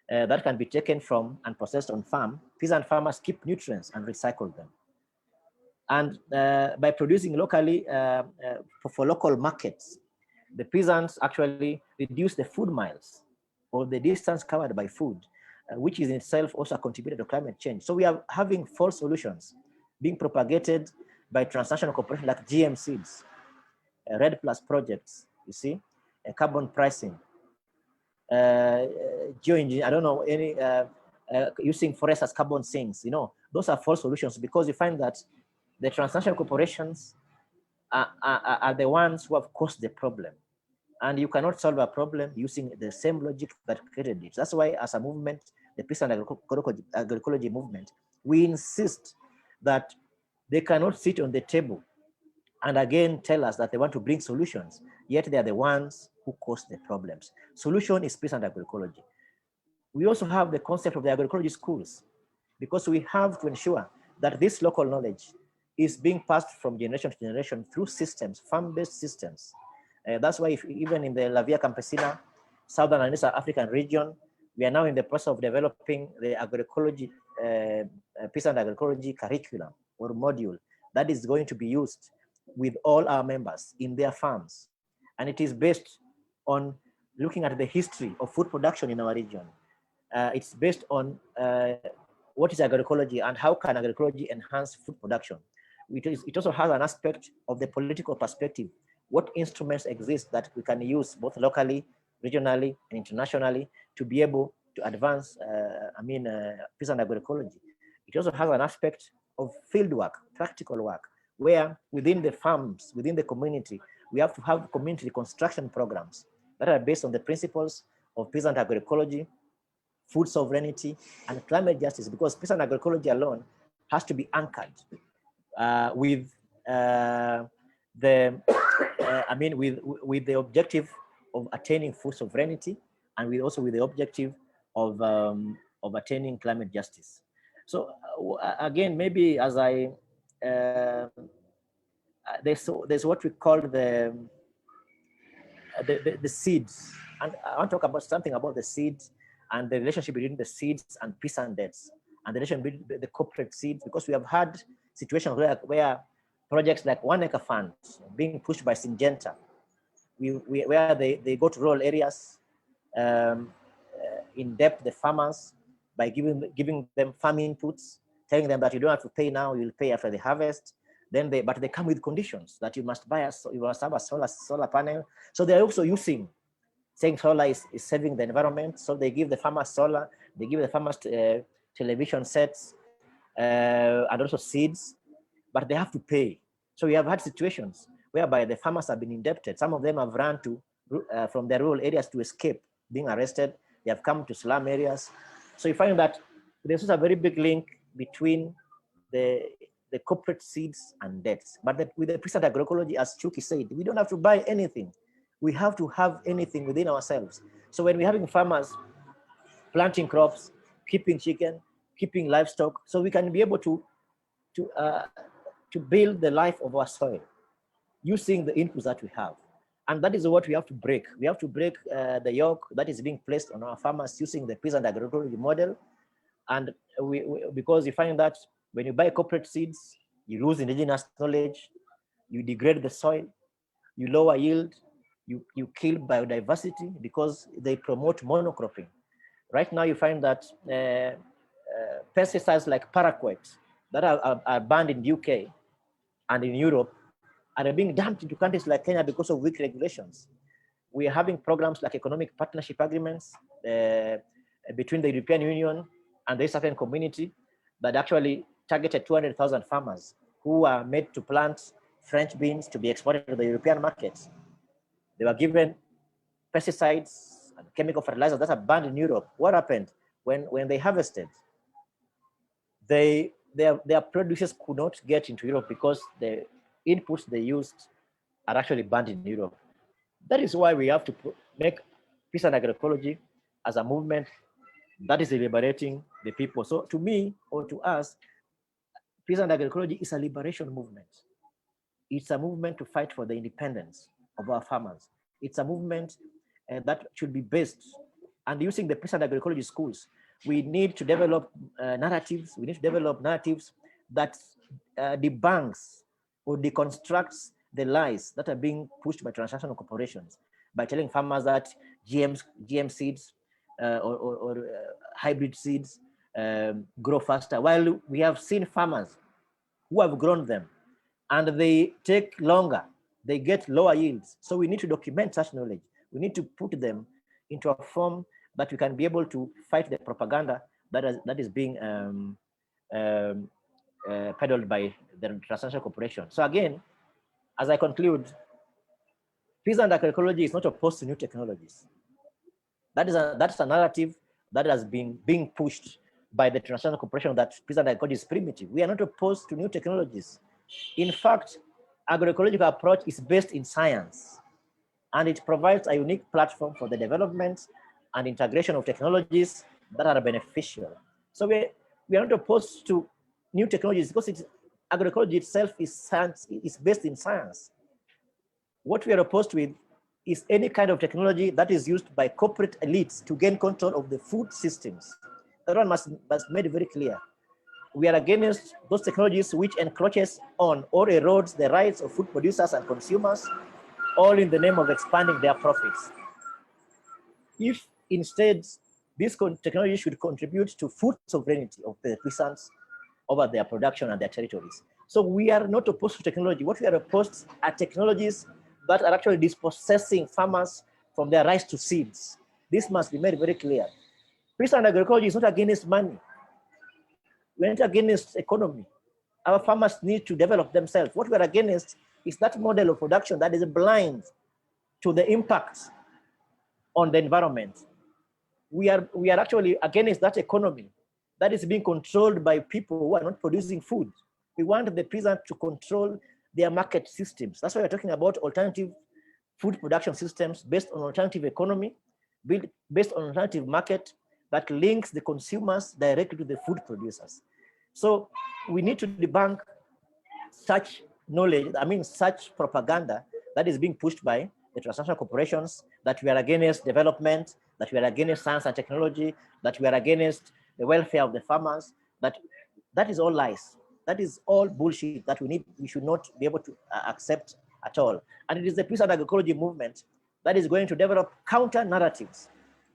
Speaker 4: that can be taken from and processed on farm, peasant farmers keep nutrients and recycle them. And by producing locally for local markets, the peasants actually reduce the food miles or the distance covered by food, which is in itself also a contributor to climate change. So we are having false solutions being propagated by transnational corporations like GM seeds, Red Plus projects, you see, carbon pricing, geoengineering, I don't know, any using forests as carbon sinks, you know, those are false solutions, because you find that the transnational corporations are the ones who have caused the problem. And you cannot solve a problem using the same logic that created it. That's why as a movement, the peace and agroecology movement, we insist that they cannot sit on the table and again tell us that they want to bring solutions, yet they are the ones who cause the problems. Solution is peace and agroecology. We also have the concept of the agroecology schools, because we have to ensure that this local knowledge is being passed from generation to generation through systems, farm-based systems. That's why even in the La Via Campesina Southern and East African region. We are now in the process of developing the agroecology, peasant agroecology curriculum or module that is going to be used with all our members in their farms. And it is based on looking at the history of food production in our region. It's based on what is agroecology and how can agroecology enhance food production. It also has an aspect of the political perspective. What instruments exist that we can use both locally, regionally, and internationally to be able to advance, peasant agroecology. It also has an aspect of field work, practical work, where within the farms, within the community, we have to have community reconstruction programs that are based on the principles of peasant agroecology, food sovereignty, and climate justice, because peasant agroecology alone has to be anchored with the objective of attaining food sovereignty, and also with the objective of attaining climate justice. So again, maybe as there's what we call the seeds, and I want to talk about something about the seeds and the relationship between the seeds and peasant debts, and the relationship between the corporate seeds, because we have had situations where projects like 1 Acre Fund being pushed by Syngenta, where they go to rural areas, in depth the farmers by giving them farm inputs, telling them that you don't have to pay now, you'll pay after the harvest. But they come with conditions that you must you must have a solar panel. So they're also saying solar is saving the environment. So they give the farmers solar, they give the farmers television sets, and also seeds, but they have to pay. So we have had situations whereby the farmers have been indebted. Some of them have run from their rural areas to escape being arrested. They have come to slum areas. So you find that there's a very big link between the corporate seeds and debts. But with the peasant agroecology, as Chuki said, we don't have to buy anything. We have to have anything within ourselves. So when we're having farmers planting crops, keeping chicken, keeping livestock, so we can be able to build the life of our soil using the inputs that we have. And that is what we have to break. We have to break the yoke that is being placed on our farmers using the peasant agroecology model. And because you find that when you buy corporate seeds, you lose indigenous knowledge, you degrade the soil, you lower yield, you kill biodiversity because they promote monocropping. Right now you find that pesticides like paraquat that are banned in the UK and in Europe are being dumped into countries like Kenya because of weak regulations. We are having programs like economic partnership agreements between the European Union and the East African community that actually targeted 200,000 farmers who are made to plant French beans to be exported to the European markets. They were given pesticides and chemical fertilizers that are banned in Europe. What happened when they harvested? Their producers could not get into Europe because the inputs they used are actually banned in Europe. That is why we have to make peasant agroecology as a movement that is liberating the people. So to me, or to us, peasant agroecology is a liberation movement. It's a movement to fight for the independence of our farmers. It's a movement that should be based, and using the peasant agroecology schools, we need to develop narratives. We need to develop narratives that debunks or deconstructs the lies that are being pushed by transnational corporations by telling farmers that GM seeds or hybrid seeds grow faster, while we have seen farmers who have grown them and they take longer, they get lower yields. So we need to document such knowledge. We need to put them into a form that we can be able to fight the propaganda that is being peddled by the transnational corporation. So again, as I conclude, peasant agroecology is not opposed to new technologies. That's a narrative that has been being pushed by the transnational corporation that peasant agroecology is primitive. We are not opposed to new technologies. In fact, agroecological approach is based in science, and it provides a unique platform for the development and integration of technologies that are beneficial. So we are not opposed to new technologies because agroecology itself is science, is based in science. What we are opposed with is any kind of technology that is used by corporate elites to gain control of the food systems. That one must be made very clear. We are against those technologies which encroaches on or erodes the rights of food producers and consumers, all in the name of expanding their profits. If instead this technology should contribute to food sovereignty of the peasants over their production and their territories. So we are not opposed to technology. What we are opposed are technologies that are actually dispossessing farmers from their rights to seeds. This must be made very clear. Peasant agroecology is not against money. We're not against economy. Our farmers need to develop themselves. What we're against is that model of production that is blind to the impacts on the environment. We are actually against that economy that is being controlled by people who are not producing food. We want the peasant to control their market systems. That's why we're talking about alternative food production systems based on alternative economy, based on alternative market that links the consumers directly to the food producers. So we need to debunk such knowledge, such propaganda that is being pushed by the transnational corporations, that we are against development, that we are against science and technology, that we are against the welfare of the farmers. That is all lies. That is all bullshit that we should not be able to accept at all. And it is the peasant agroecology movement that is going to develop counter narratives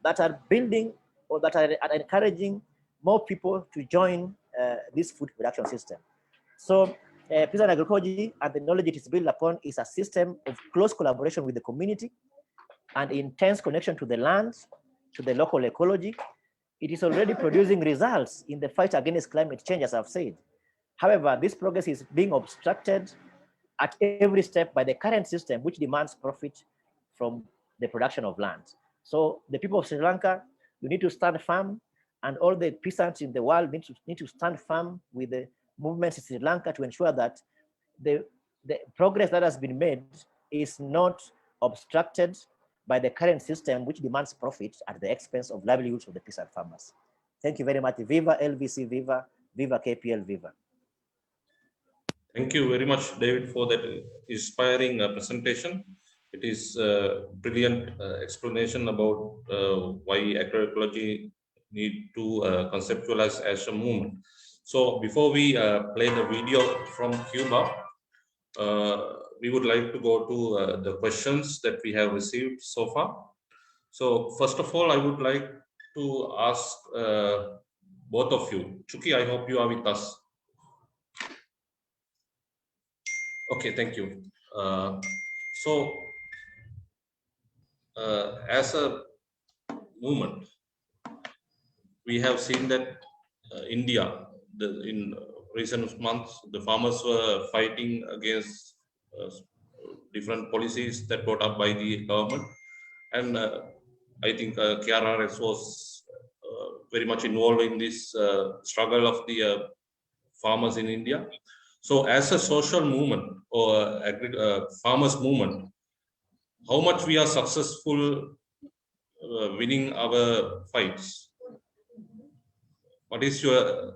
Speaker 4: that are building or that are encouraging more people to join this food production system. So peasant agroecology and the knowledge it is built upon is a system of close collaboration with the community and intense connection to the land, to the local ecology. It is already producing results in the fight against climate change, as I've said. However, this progress is being obstructed at every step by the current system, which demands profit from the production of land. So the people of Sri Lanka, you need to stand firm, and all the peasants in the world need to stand firm with the movements in Sri Lanka to ensure that the progress that has been made is not obstructed by the current system, which demands profit at the expense of livelihoods of the peasant farmers. Thank you very much. Viva LVC, viva, viva KPL, viva.
Speaker 1: Thank you very much, David, for that inspiring presentation. It is a brilliant explanation about why agroecology need to conceptualize as a movement. So before we play the video from Cuba, we would like to go to the questions that we have received so far. So first of all, I would like to ask both of you. Chuki, I hope you are with us. Okay, thank you. As a movement, we have seen that India, in recent months, the farmers were fighting against different policies that brought up by the government. And I think KRRS was very much involved in this struggle of the farmers in India. So as a social movement or farmers movement, how much we are successful winning our fights? What is your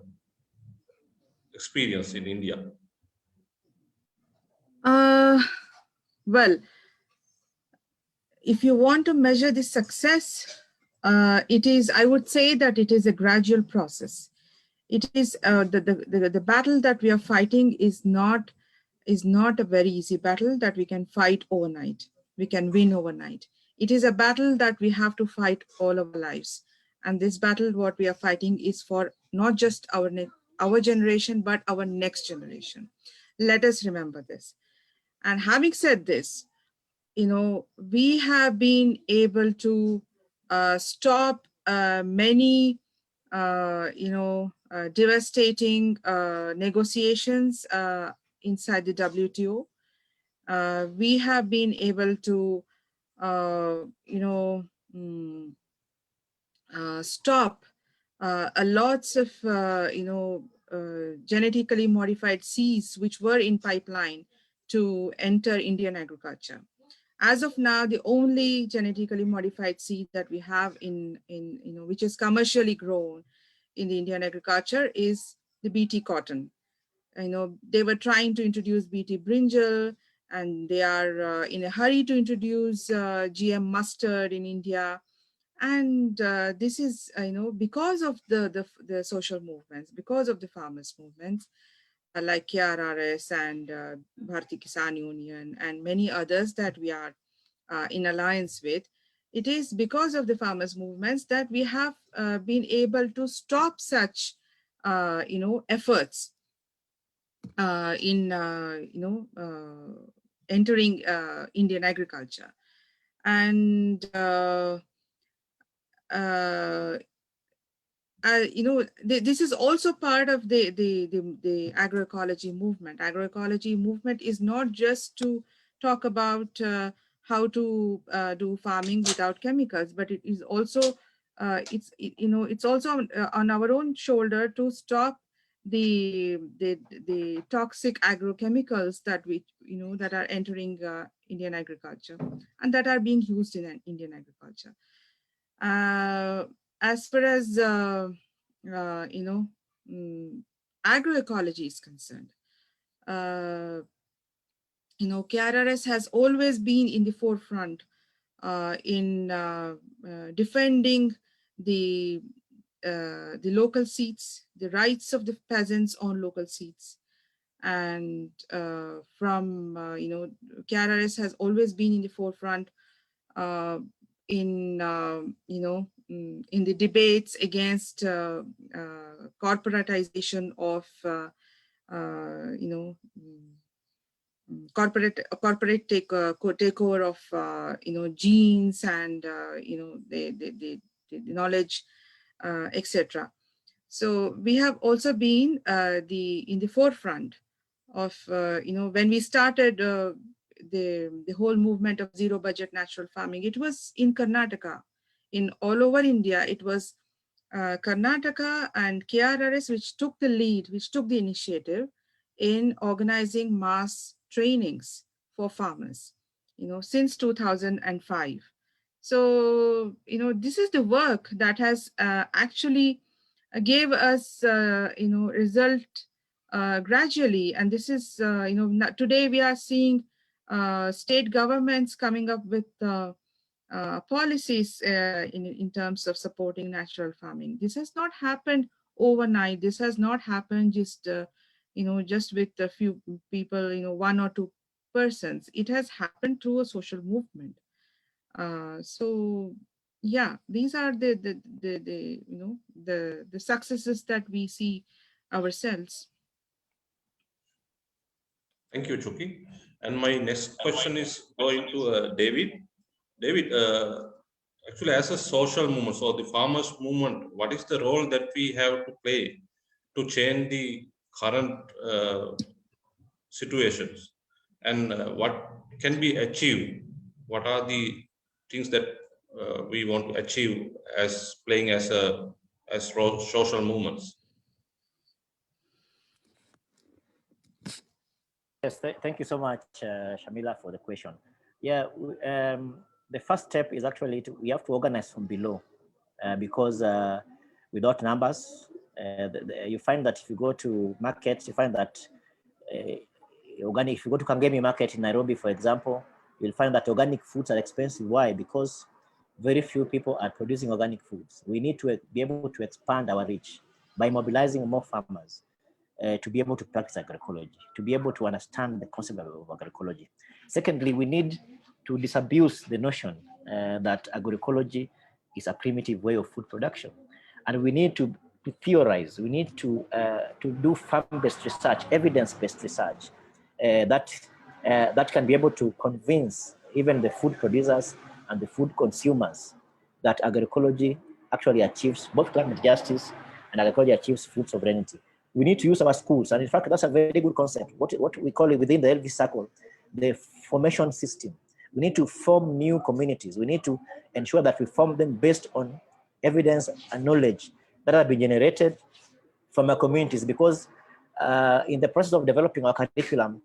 Speaker 1: experience in India?
Speaker 3: Well, if you want to measure the success, I would say that it is a gradual process. It is the battle that we are fighting is not a very easy battle that we can fight overnight. We can win overnight. It is a battle that we have to fight all of our lives. And this battle, what we are fighting, is for not just our generation, but our next generation. Let us remember this. And having said this, we have been able to stop many, devastating negotiations inside the WTO. We have been able to, stop lots of, genetically modified seeds which were in pipeline to enter Indian agriculture. As of now, the only genetically modified seed that we have which is commercially grown in the Indian agriculture is the BT cotton. They were trying to introduce BT brinjal and they are in a hurry to introduce GM mustard in India. And this is, because of the social movements, because of the farmers' movements, like KRRS and Bharati Kisan Union and many others that we are in alliance with. It is because of the farmers' movements that we have been able to stop such, efforts in, entering Indian agriculture. And this is also part of the agroecology movement. Agroecology movement is not just to talk about how to do farming without chemicals, but it is also it's also on our own shoulder to stop the toxic agrochemicals that that are entering Indian agriculture and that are being used in Indian agriculture. As far as agroecology is concerned, KRRS has always been in the forefront in defending the local seats, the rights of the peasants on local seats. And KRRS has always been in the forefront in the debates against corporatization of corporate takeover of genes and the knowledge, etc. So we have also been in the forefront of when we started the whole movement of zero budget natural farming. It was in Karnataka. In all over India, it was Karnataka and KRRS which took the lead, which took the initiative in organizing mass trainings for farmers, since 2005. So, this is the work that has actually gave us, result gradually. And this is, today we are seeing state governments coming up with policies in terms of supporting natural farming. This has not happened overnight. This has not happened just, just with a few people, one or two persons. It has happened through a social movement. So yeah, these are the successes that we see ourselves.
Speaker 1: Thank you, Chuki. And my next question is going to David. David, actually, as a social movement, so the farmers' movement, what is the role that we have to play to change the current situations, and what can be achieved? What are the things that we want to achieve as playing as social movements?
Speaker 4: Yes, thank you so much, Shamila, for the question. Yeah, the first step is actually we have to organize from below, because without numbers, you find that if you go to markets, you find that organic. If you go to Kangemi market in Nairobi, for example, you'll find that organic foods are expensive. Why? Because very few people are producing organic foods. We need to be able to expand our reach by mobilizing more farmers. To be able to practice agroecology, to be able to understand the concept of agroecology. Secondly, we need to disabuse the notion that agroecology is a primitive way of food production. And we need to theorize, we need to do farm-based research, evidence-based research that can be able to convince even the food producers and the food consumers that agroecology actually achieves both climate justice and agroecology achieves food sovereignty. We need to use our schools. And in fact, that's a very good concept. What we call it within the LV circle, the formation system. We need to form new communities. We need to ensure that we form them based on evidence and knowledge that have been generated from our communities, because in the process of developing our curriculum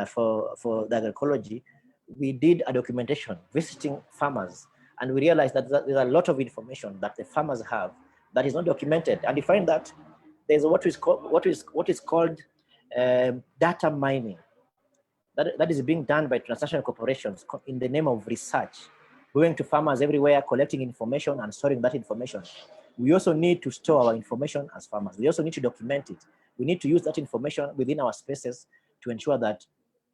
Speaker 4: for the agroecology, we did a documentation visiting farmers, and we realized that there's a lot of information that the farmers have that is not documented. And you find that there's what is called data mining. that is being done by transnational corporations in the name of research, going to farmers everywhere, collecting information and storing that information. We also need to store our information as farmers. We also need to document it. We need to use that information within our spaces to ensure that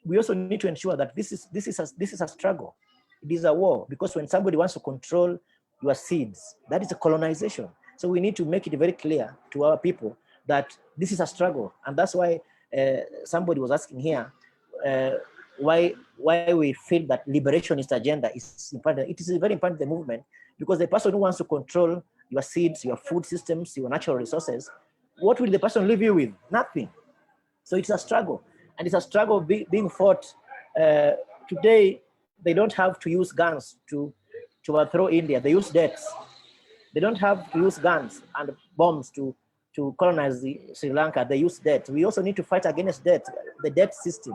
Speaker 4: we also need to ensure that this is a struggle. It is a war, because when somebody wants to control your seeds, that is a colonization. So we need to make it very clear to our people that this is a struggle, and that's why somebody was asking here uh, why we feel that liberationist agenda is important. It is very important in the movement, because the person who wants to control your seeds, your food systems, your natural resources, what will the person leave you with? Nothing. So it's a struggle, and it's a struggle being fought. Today, they don't have to use guns to overthrow India. They use debts. They don't have to use guns and bombs to colonize Sri Lanka. They use debt. We also need to fight against debt, the debt system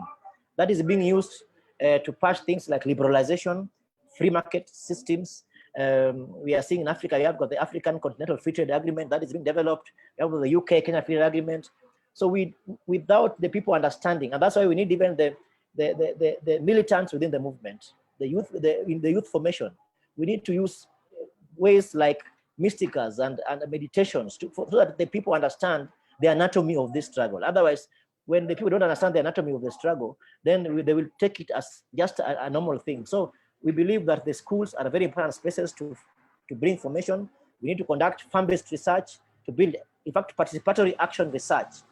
Speaker 4: that is being used to patch things like liberalization, free market systems. We are seeing in Africa, we have got the African Continental Free Trade Agreement that is being developed. We have the UK Kenya Free Trade Agreement. So without the people understanding, and that's why we need even the militants within the movement, the youth, in the youth formation, we need to use ways like mysticas and meditations so that the people understand the anatomy of this struggle. Otherwise, when the people don't understand the anatomy of the struggle, then they will take it as just a normal thing. So we believe that the schools are very important spaces to bring information. We need to conduct farm-based research to build, in fact, participatory action research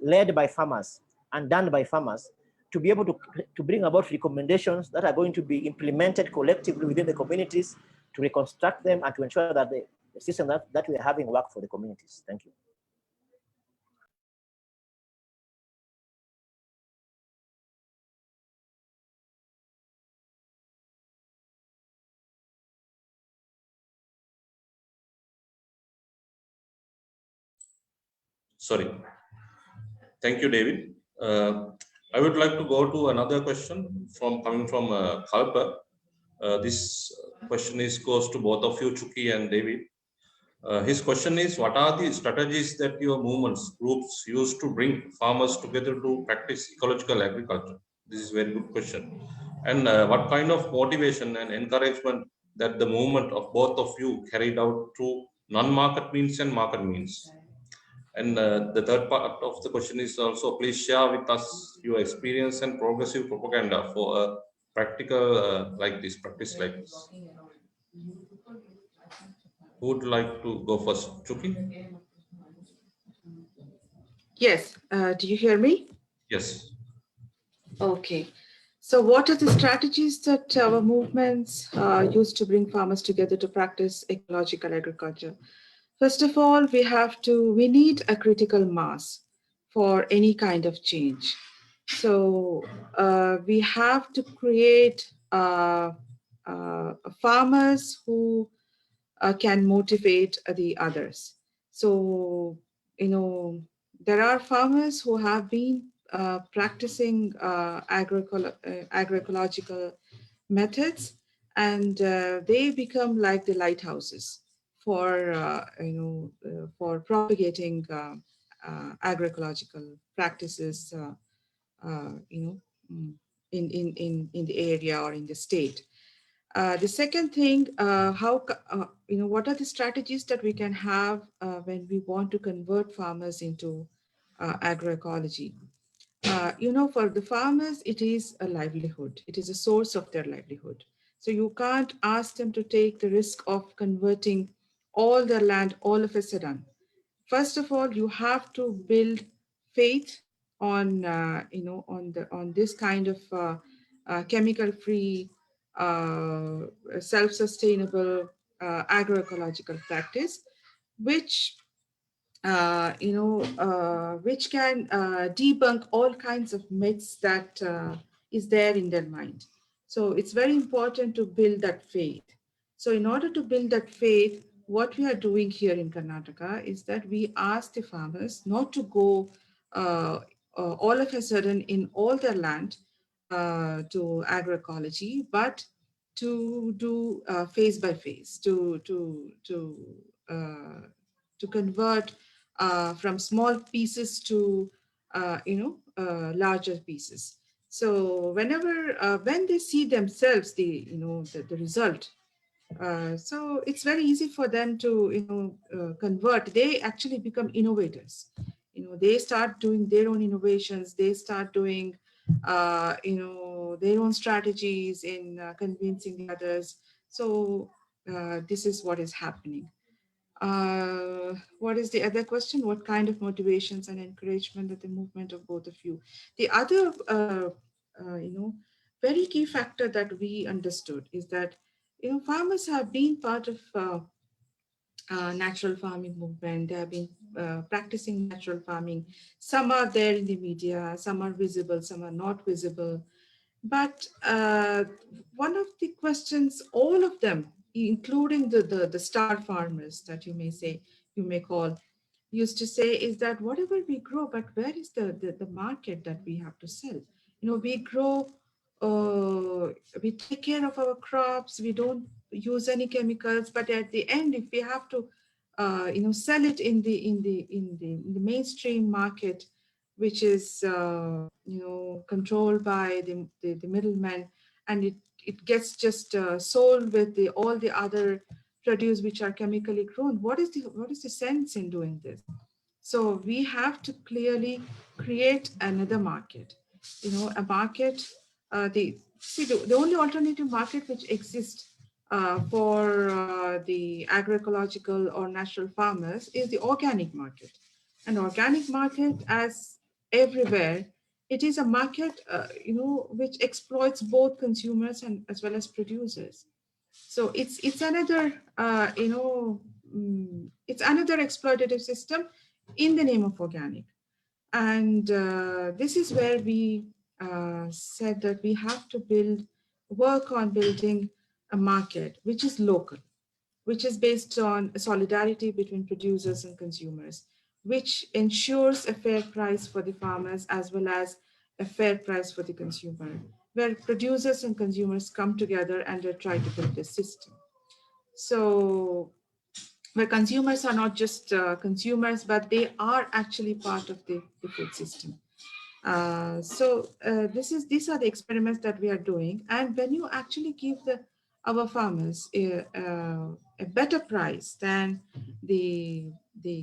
Speaker 4: led by farmers and done by farmers to be able to bring about recommendations that are going to be implemented collectively within the communities, to reconstruct them and to ensure that the system that we are having work for the communities. Thank you.
Speaker 1: Sorry. Thank you, David. I would like to go to another question coming from Kalpa. This question goes to both of you, Chuki and David. His question is, what are the strategies that your movements, groups use to bring farmers together to practice ecological agriculture? This is a very good question. And what kind of motivation and encouragement that the movement of both of you carried out through non-market means and market means? And the third part of the question is also, please share with us your experience and progressive propaganda for a practical practice like this. Who would like to go first? Chuki?
Speaker 3: Yes, do you hear me?
Speaker 1: Yes.
Speaker 3: Okay. So what are the strategies that our movements use to bring farmers together to practice ecological agriculture? First of all, we need a critical mass for any kind of change. So we have to create farmers who can motivate the others. So, there are farmers who have been practicing agroecological methods, and they become like the lighthouses for for propagating agroecological practices in the area or in the state. The second thing, what are the strategies that we can have when we want to convert farmers into agroecology? For the farmers, it is a livelihood. It is a source of their livelihood. So you can't ask them to take the risk of converting all their land all of a sudden. First of all, you have to build faith on on this kind of chemical-free, self-sustainable agroecological practice, which which can debunk all kinds of myths that is there in their mind. So it's very important to build that faith. So in order to build that faith, what we are doing here in Karnataka is that we ask the farmers not to go all of a sudden in all their land to agroecology, but to do phase by phase, to convert from small pieces to larger pieces. So whenever when they see themselves the result, so it's very easy for them to convert. They actually become innovators. They start doing their own innovations. They start doing their own strategies in convincing the others. So this is what is happening. What is the other question? What kind of motivations and encouragement that the movement of both of you? The other, very key factor that we understood is that, farmers have been part of natural farming movement. They have been practicing natural farming. Some are there in the media, some are visible, some are not visible. But one of the questions, all of them, including the star farmers that you may call, used to say is that whatever we grow, but where is the market that we have to sell? We grow, we take care of our crops, we don't use any chemicals, but at the end, if we have to, sell it in the mainstream market, which is controlled by the middlemen, and it gets just sold with all the other produce which are chemically grown. What is the sense in doing this? So we have to clearly create another market, a market. The only alternative market which exists for the agroecological or natural farmers is the organic market. An organic market, as everywhere, it is a market which exploits both consumers and as well as producers. So it's another it's another exploitative system in the name of organic. And this is where we said that we have to work on building a market which is local, which is based on solidarity between producers and consumers, which ensures a fair price for the farmers as well as a fair price for the consumer, where producers and consumers come together and they try to build a system. So where consumers are not just consumers, but they are actually part of the food system. These are the experiments that we are doing. And when you actually give our farmers a better price than the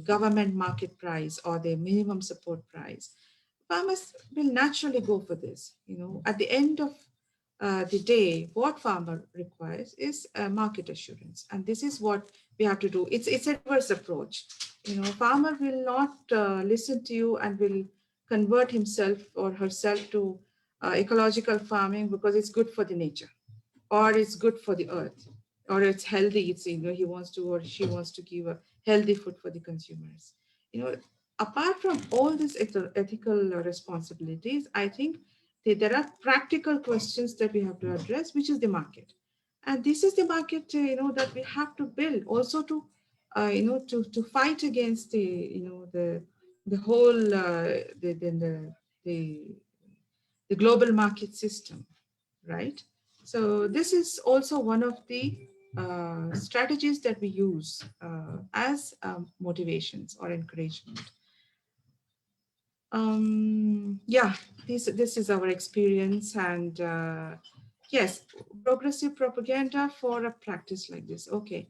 Speaker 3: government market price or the minimum support price, farmers will naturally go for this. At the end of the day, what farmer requires is market assurance, and this is what we have to do. It's a reverse approach. Farmer will not listen to you and will convert himself or herself to ecological farming because it's good for the nature, or it's good for the earth, or it's healthy. It's he wants to or she wants to give a healthy food for the consumers. Apart from all these ethical responsibilities, I think there are practical questions that we have to address, which is the market. And this is the market, that we have to build also to, to fight against the whole, the global market system, right? So this is also one of the strategies that we use as motivations or encouragement. Yeah, this is our experience, and yes, progressive propaganda for a practice like this. Okay,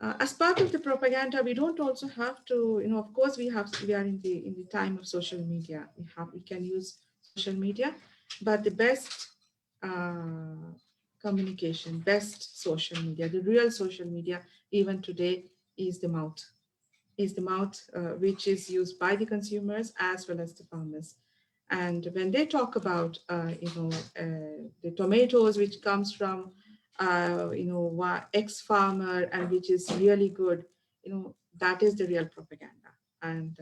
Speaker 3: as part of the propaganda, we don't also have to, of course, we are in the time of social media. We can use social media, but the best communication, best social media, the real social media, even today, is the mouth. Which is used by the consumers as well as the farmers. And when they talk about, the tomatoes, which comes from, ex-farmer and which is really good, that is the real propaganda. And,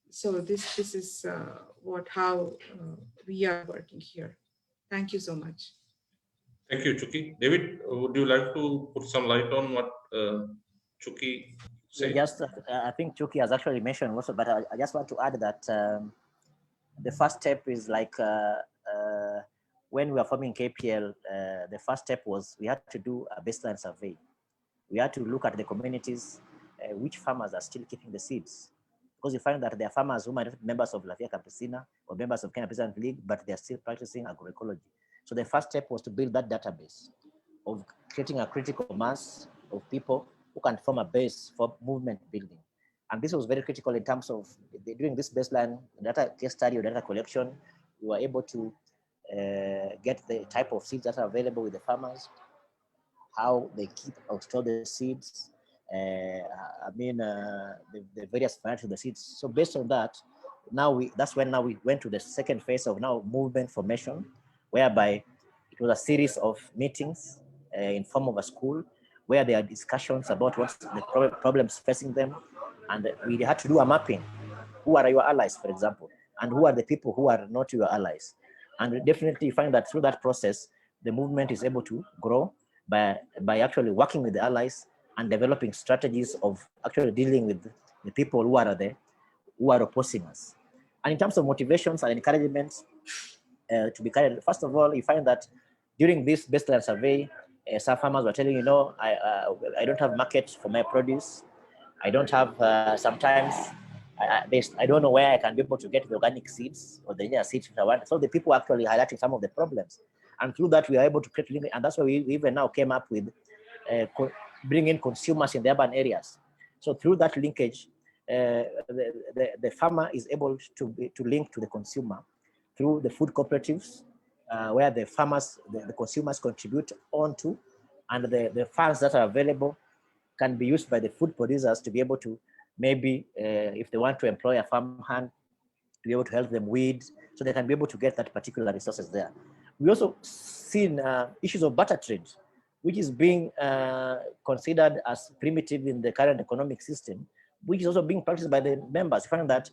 Speaker 3: so this is how we are working here. Thank you so much.
Speaker 1: Thank you, Chuki. David, would you like to put some light on what Chuki said?
Speaker 4: Just, I think Chuki has actually mentioned also, but I just want to add that the first step is like when we were forming KPL, the first step was we had to do a baseline survey. We had to look at the communities, which farmers are still keeping the seeds. because you find that there are farmers who might not be members of La Via Campesina or members of Kenya Peasant League, but they're still practicing agroecology. So the first step was to build that database of creating a critical mass of people who can form a base for movement building. And this was very critical in terms of doing this baseline data case study or data collection. We were able to get the type of seeds that are available with the farmers, how they keep or store the seeds, the various varieties of the seeds. So based on that, that's when we went to the second phase of now movement formation, whereby it was a series of meetings in form of a school where there are discussions about what's the problems facing them. And we had to do a mapping. Who are your allies, for example, and who are the people who are not your allies? And definitely you find that through that process, the movement is able to grow by actually working with the allies and developing strategies of actually dealing with the people who are opposing us. And in terms of motivations and encouragements to be carried, first of all, you find that during this baseline survey, some farmers were telling, I don't have market for my produce. I don't have, sometimes, I don't know where I can be able to get the organic seeds or the engineered seeds I want. So the people actually highlighting some of the problems. And through that, we are able to create link, and that's why we even now came up with bringing consumers in the urban areas. So through that linkage, the farmer is able to link to the consumer through the food cooperatives, where the farmers, the consumers contribute onto, and the funds that are available can be used by the food producers to be able to maybe, if they want to employ a farm hand, to be able to help them weed, so they can be able to get that particular resources there. We also seen issues of barter trade, which is being considered as primitive in the current economic system, which is also being practiced by the members. You find that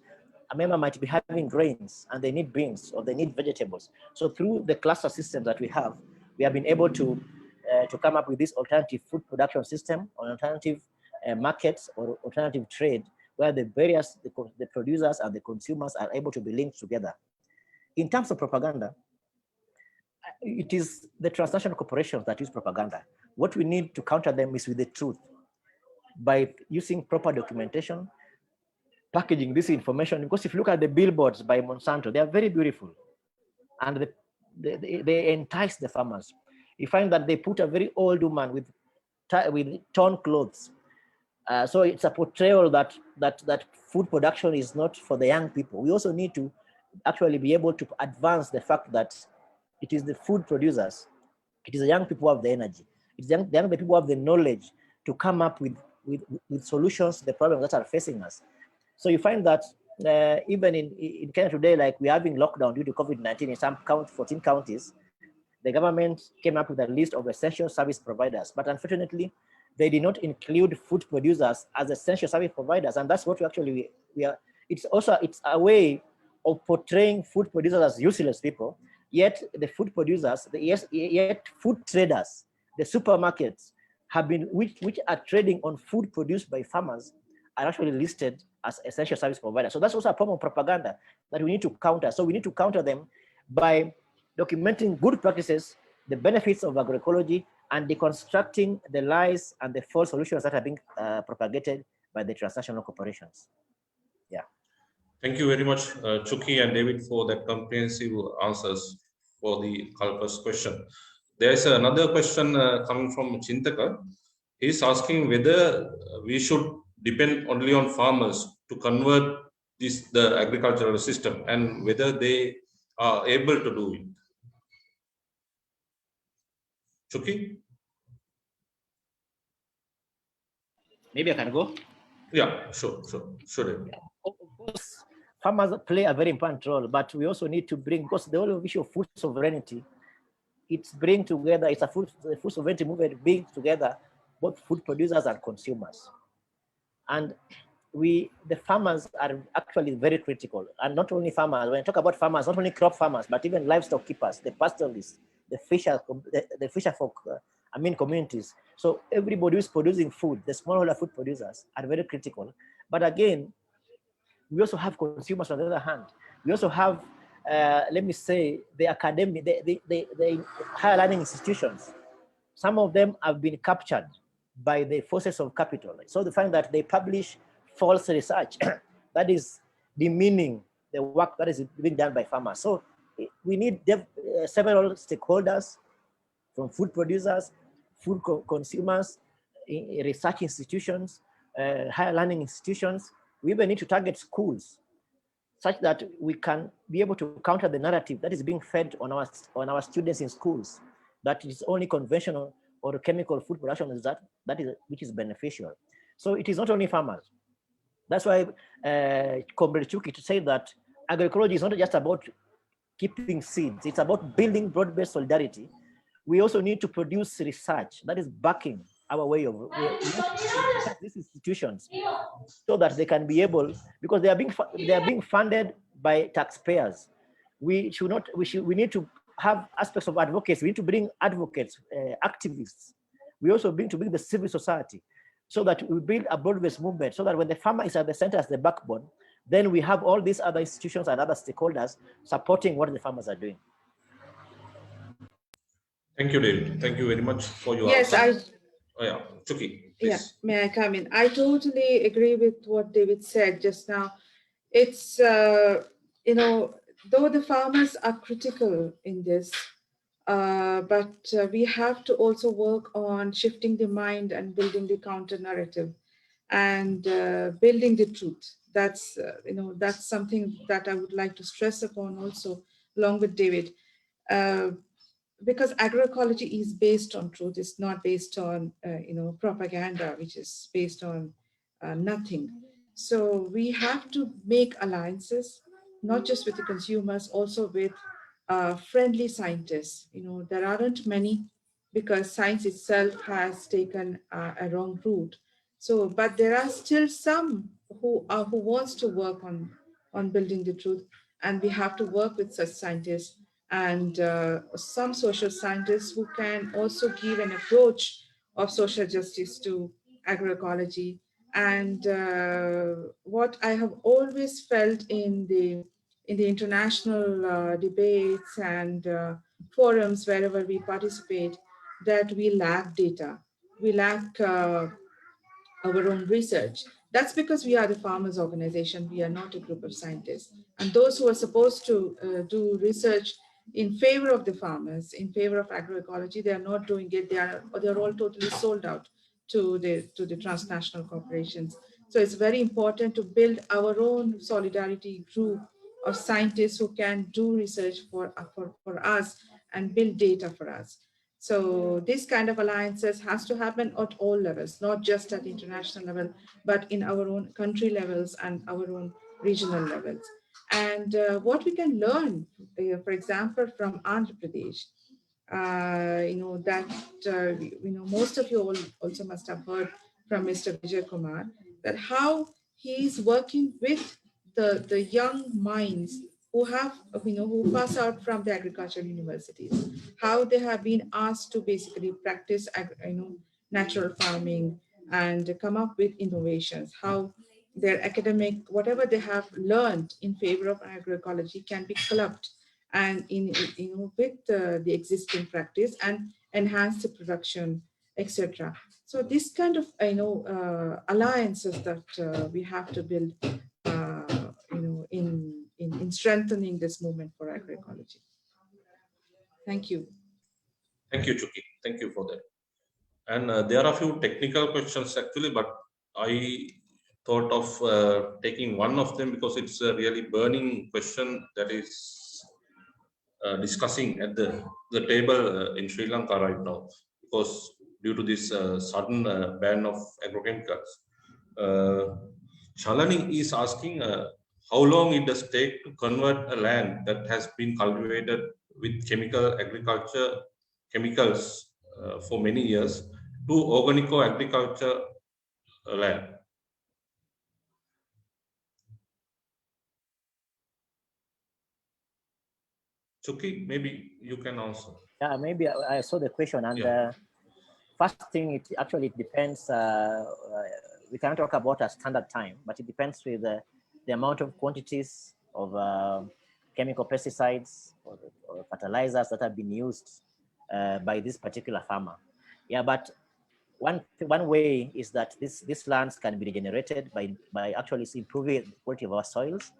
Speaker 4: a member might be having grains and they need beans or they need vegetables. So through the cluster systems that we have been able to come up with this alternative food production system, or alternative markets or alternative trade, where the producers and the consumers are able to be linked together. In terms of propaganda, it is the transnational corporations that use propaganda. What we need to counter them is with the truth, by using proper documentation, packaging this information. Because if you look at the billboards by Monsanto, they are very beautiful, and they entice the farmers. You find that they put a very old woman with torn clothes. So it's a portrayal that food production is not for the young people. We also need to actually be able to advance the fact that it is the food producers, it is the young people who have the energy, it's the young people who have the knowledge to come up with solutions to the problems that are facing us. So you find that even in Kenya today, like we're having lockdown due to COVID-19 in some 14 counties, the government came up with a list of essential service providers, but unfortunately, they did not include food producers as essential service providers. And that's what we are. It's a way of portraying food producers as useless people, yet the food producers, yet food traders, the supermarkets which are trading on food produced by farmers are actually listed as essential service providers. So that's also a form of propaganda that we need to counter. So we need to counter them by documenting good practices, the benefits of agroecology, and deconstructing the lies and the false solutions that are being propagated by the transnational corporations. Yeah.
Speaker 1: Thank you very much, Chuki and David, for that comprehensive answers for the first question. There is another question coming from Chintaka. He's asking whether we should depend only on farmers to convert the agricultural system, and whether they are able to do it. Chuki?
Speaker 4: Maybe I can go?
Speaker 1: Yeah, sure.
Speaker 4: Yeah. Of course, farmers play a very important role, but we also need to bring, because the whole issue of food sovereignty, it's bring together, the food sovereignty movement brings together both food producers and consumers. And the farmers are actually very critical. And not only farmers, when I talk about farmers, not only crop farmers, but even livestock keepers, the pastoralists, the fisher folk, communities. So everybody who's producing food, the smallholder food producers are very critical. But again, we also have consumers on the other hand. We also have, let me say, the academic, the higher learning institutions. Some of them have been captured by the forces of capital. So they find that they publish false research that is demeaning the work that is being done by farmers. So we need several stakeholders, from food producers, food consumers, research institutions, higher learning institutions. We even need to target schools, such that we can be able to counter the narrative that is being fed on our students in schools, that is only conventional or chemical food production which is beneficial. So it is not only farmers. That's why Comrade Chuki to say that agroecology is not just about keeping seeds, it's about building broad-based solidarity. We also need to produce research that is backing our way of these institutions, so that they can be able, because they are being funded by taxpayers. We need to have aspects of advocacy. We need to bring advocates, activists. We also need to bring the civil society, so that we build a broad-based movement, so that when the farmer is at the center as the backbone, then we have all these other institutions and other stakeholders supporting what the farmers are doing.
Speaker 1: Thank you, David. Thank you very much for your
Speaker 3: Yes,
Speaker 1: answer. Yeah, Chuki, please.
Speaker 3: Yeah, may I come in? I totally agree with what David said just now. It's, you know, though the farmers are critical in this, but we have to also work on shifting the mind and building the counter narrative and building the truth. That's, you know, that's something that I would like to stress upon also, along with David. Because agroecology is based on truth. It's not based on you know, propaganda, which is based on nothing. So we have to make alliances, not just with the consumers, also with friendly scientists. You know, there aren't many, because science itself has taken a wrong route. So, but there are still some who wants to work on building the truth, and we have to work with such scientists and some social scientists who can also give an approach of social justice to agroecology. And what I have always felt in the international debates and forums wherever we participate, that we lack data, we lack our own research. That's because we are the farmers organization. We are not a group of scientists. And those who are supposed to do research in favor of the farmers, in favor of agroecology, they are not doing it. They're all totally sold out to the transnational corporations. So it's very important to build our own solidarity group of scientists who can do research for us and build data for us. So this kind of alliances has to happen at all levels, not just at international level, but in our own country levels and our own regional levels. And what we can learn, for example, from Andhra Pradesh, you know, that, you know, most of you all also must have heard from Mr. Vijay Kumar, that how he's working with the young minds who have, you know, who pass out from the agricultural universities, how they have been asked to basically practice, you know, natural farming and come up with innovations, how their academic, whatever they have learned in favor of agroecology can be clubbed and in, you know, with the existing practice and enhance the production, etc. So this kind of, you know, alliances that we have to build, you know, in strengthening this movement for agroecology. Thank you.
Speaker 1: Thank you, Chuki. Thank you for that. And there are a few technical questions actually, but I thought of taking one of them because it's a really burning question that is discussing at the table in Sri Lanka right now, because due to this sudden ban of agrochemicals. Shalani is asking how long it does take to convert a land that has been cultivated with chemicals for many years to organico agriculture land. Chuki, maybe you can answer.
Speaker 4: Yeah, maybe I saw the question, and
Speaker 1: Yeah.
Speaker 4: first thing, it actually depends. We cannot talk about a standard time, but it depends with the amount of quantities of chemical pesticides or fertilizers that have been used by this particular farmer. Yeah, but one way is that these lands can be regenerated by actually improving the quality of our soils.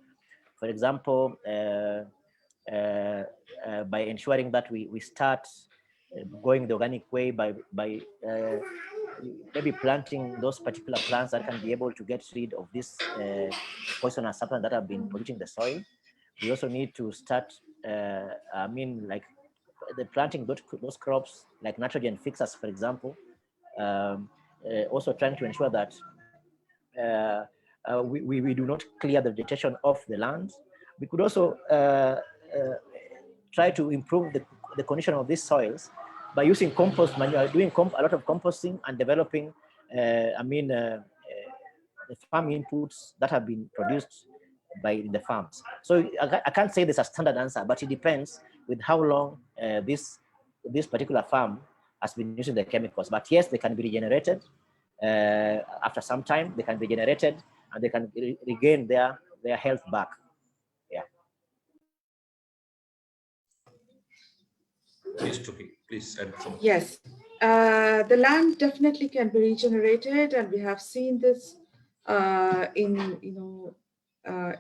Speaker 4: For example, by ensuring that we start going the organic way by maybe planting those particular plants that can be able to get rid of this poisonous substance that have been polluting the soil. We also need to start, like the planting those crops like nitrogen fixers, for example. Also trying to ensure that we do not clear the vegetation off the land. We could also try to improve the condition of these soils by using compost manure, doing a lot of composting and developing, the farm inputs that have been produced by the farms. So I can't say there's a standard answer, but it depends with how long this particular farm has been using the chemicals. But yes, they can be regenerated. After some time, they can be regenerated and they can regain their health back. Yeah.
Speaker 1: Please, Chuki, please add some.
Speaker 3: Yes, the land definitely can be regenerated, and we have seen this in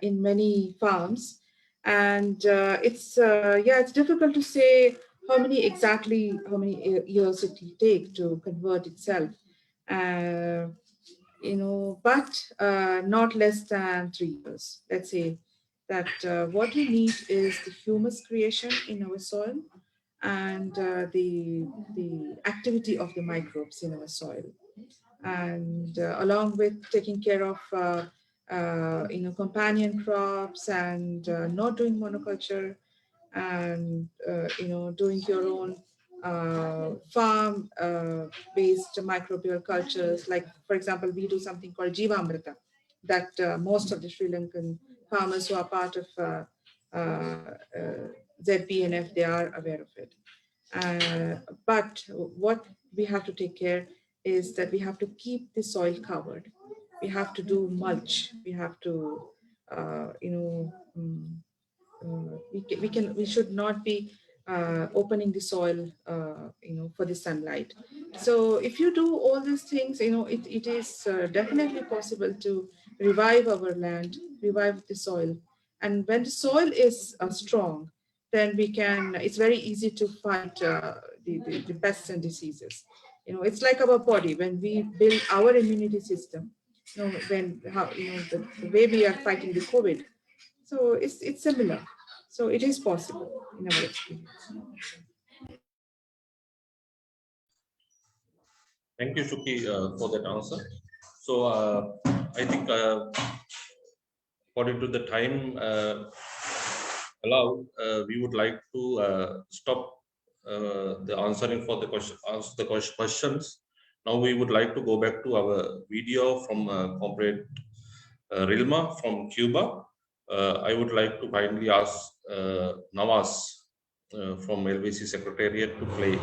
Speaker 3: many farms. And it's difficult to say how many years it will take to convert itself. But not less than 3 years. Let's say that what we need is the humus creation in our soil and the activity of the microbes in our soil, and along with taking care of companion crops and not doing monoculture, and doing your own farm based microbial cultures. Like, for example, we do something called Jivamrita that most of the Sri Lankan farmers who are part of ZPNF, they are aware of it. But what we have to take care is that we have to keep the soil covered. We have to do mulch. We have to, we should not be opening the soil, for the sunlight. So if you do all these things, it is definitely possible to revive our land, revive the soil. And when the soil is strong, then it's very easy to fight the pests and diseases. It's like our body. When we build our immunity system, the way we are fighting the COVID. So it's similar. So it is possible in our experience.
Speaker 1: Thank you, Chuki, for that answer. So I think according to the time allowed, we would like to stop the answering for the questions. Now we would like to go back to our video from Comrade Rilma from Cuba. I would like to kindly ask Nawaz from LVC Secretariat to play.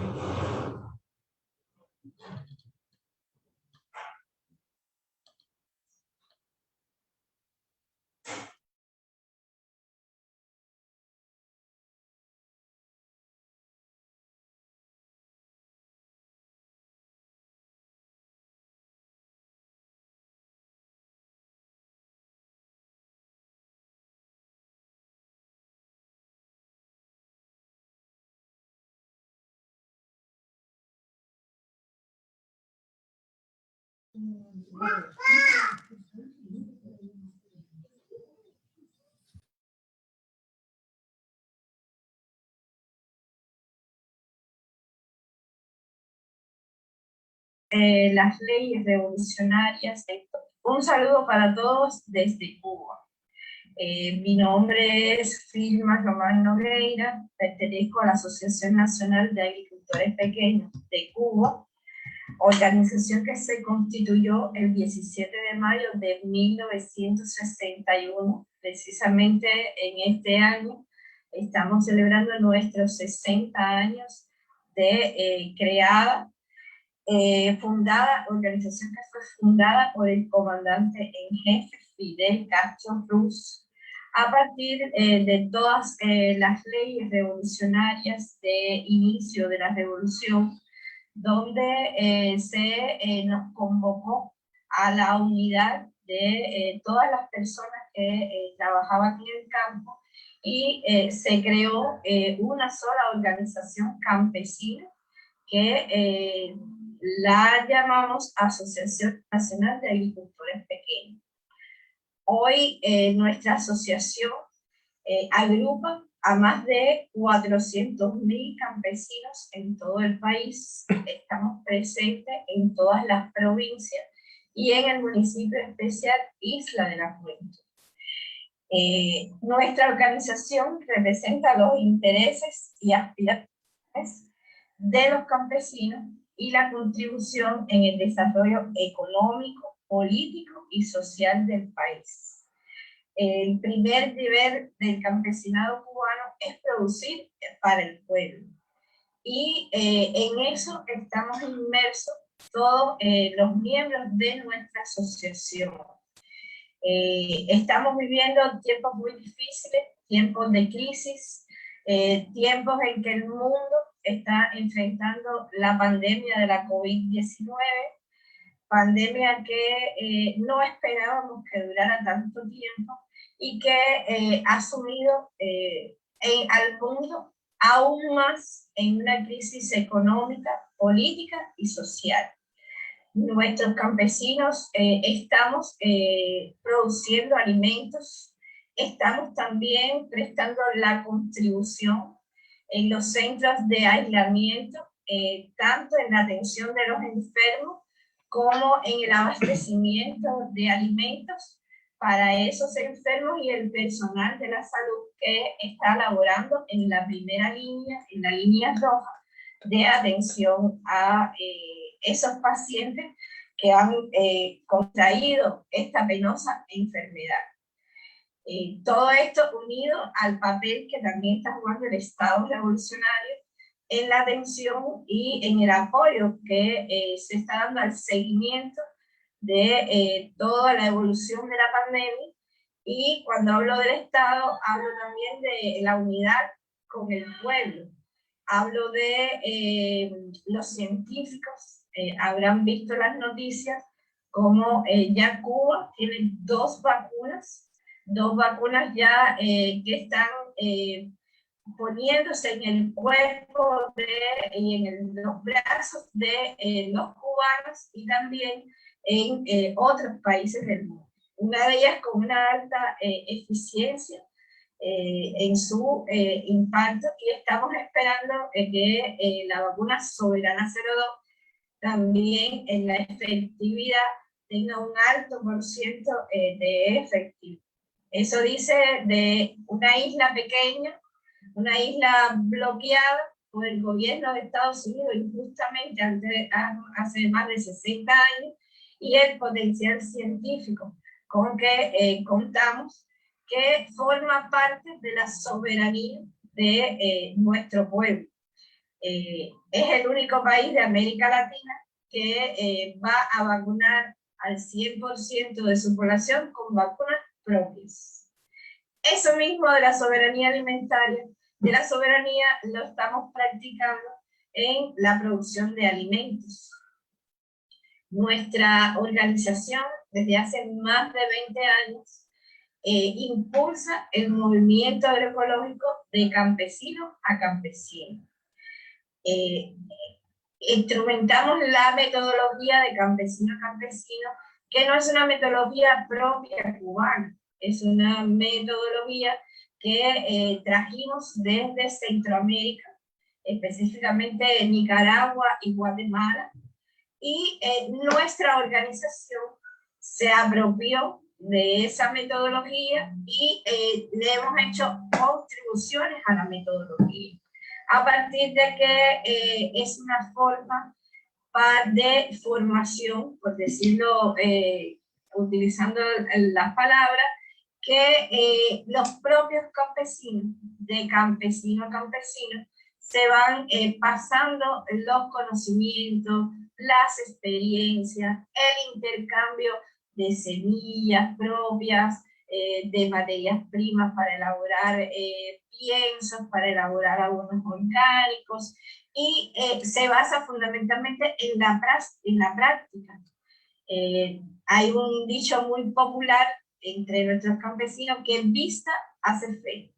Speaker 5: Las leyes revolucionarias. Un saludo para todos desde Cuba. Mi nombre es Filma Román Nogueira, pertenezco a la Asociación Nacional de Agricultores Pequeños de Cuba, organización que se constituyó el 17 de mayo de 1961. Precisamente en este año estamos celebrando nuestros 60 años de creada. Organización que fue fundada por el comandante en jefe Fidel Castro Ruz, a partir de todas las leyes revolucionarias de inicio de la revolución donde nos convocó a la unidad de todas las personas que trabajaban en el campo, y se creó una sola organización campesina que la llamamos Asociación Nacional de Agricultores Pequeños. Hoy nuestra asociación agrupa a más de 400.000 campesinos en todo el país. Estamos presentes en todas las provincias y en el municipio especial Isla de la Juventud. Nuestra organización representa los intereses y aspiraciones de los campesinos y la contribución en el desarrollo económico, político y social del país. El primer deber del campesinado cubano es producir para el pueblo. Y en eso estamos inmersos todos los miembros de nuestra asociación. Estamos viviendo tiempos muy difíciles, tiempos de crisis, tiempos en que el mundo está enfrentando la pandemia de la COVID-19, pandemia que no esperábamos que durara tanto tiempo y que ha sumido al mundo aún más en una crisis económica, política y social. Nuestros campesinos estamos produciendo alimentos, estamos también prestando la contribución en los centros de aislamiento, tanto en la atención de los enfermos como en el abastecimiento de alimentos para esos enfermos y el personal de la salud que está laborando en la primera línea, en la línea roja de atención a esos pacientes que han contraído esta penosa enfermedad. Todo esto unido al papel que también está jugando el Estado revolucionario en la atención y en el apoyo que se está dando al seguimiento de toda la evolución de la pandemia. Y cuando hablo del Estado, hablo también de la unidad con el pueblo. Hablo de los científicos, habrán visto las noticias, como ya Cuba tiene dos vacunas ya que están poniéndose en el cuerpo y en los brazos de los cubanos y también en otros países del mundo. Una de ellas con una alta eficiencia en su impacto, y estamos esperando que la vacuna Soberana 02 también en la efectividad tenga un alto por ciento de efectividad. Eso dice de una isla pequeña, una isla bloqueada por el gobierno de Estados Unidos injustamente hace más de 60 años, y el potencial científico con que contamos, que forma parte de la soberanía de nuestro pueblo. Es el único país de América Latina que va a vacunar al 100% de su población con vacunas propias. Eso mismo de la soberanía alimentaria, de la soberanía, lo estamos practicando en la producción de alimentos. Nuestra organización, desde hace más de 20 años, impulsa el movimiento agroecológico de campesino a campesino. Instrumentamos la metodología de campesino a campesino, que no es una metodología propia cubana, es una metodología que trajimos desde Centroamérica, específicamente de Nicaragua y Guatemala, y nuestra organización se apropió de esa metodología y le hemos hecho contribuciones a la metodología, a partir de que es una forma de formación, por decirlo, utilizando las palabras, que los propios campesinos, de campesino a campesino, se van pasando los conocimientos, las experiencias, el intercambio de semillas propias, de materias primas para elaborar piensos, para elaborar abonos orgánicos, y se basa fundamentalmente en la práctica. Hay un dicho muy popular entre nuestros campesinos que vista hace fe.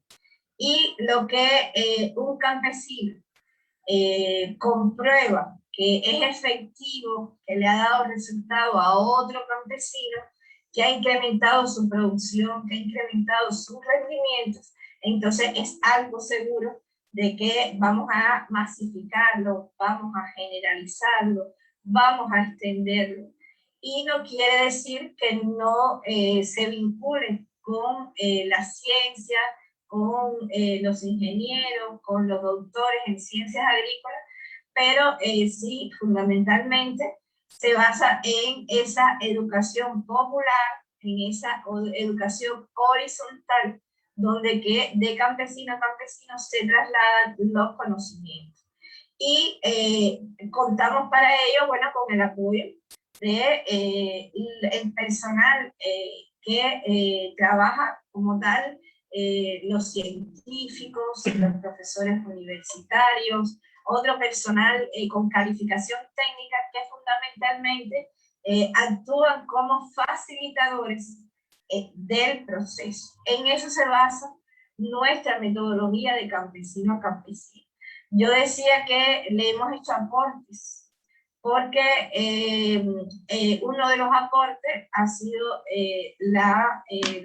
Speaker 5: Y lo que un campesino comprueba que es efectivo, que le ha dado resultado a otro campesino, que ha incrementado su producción, que ha incrementado sus rendimientos, entonces es algo seguro de que vamos a masificarlo, vamos a generalizarlo, vamos a extenderlo. Y no quiere decir que no se vincule con la ciencia, con los ingenieros, con los doctores en ciencias agrícolas, pero sí, fundamentalmente, se basa en esa educación popular, en esa educación horizontal, donde que de campesino a campesino se trasladan los conocimientos. Y contamos para ello, bueno, con el apoyo de el personal que trabaja como tal, los científicos, los profesores universitarios, otro personal con calificación técnica que fundamentalmente actúan como facilitadores del proceso. En eso se basa nuestra metodología de campesino a campesino. Yo decía que le hemos hecho aportes, porque uno de los aportes ha sido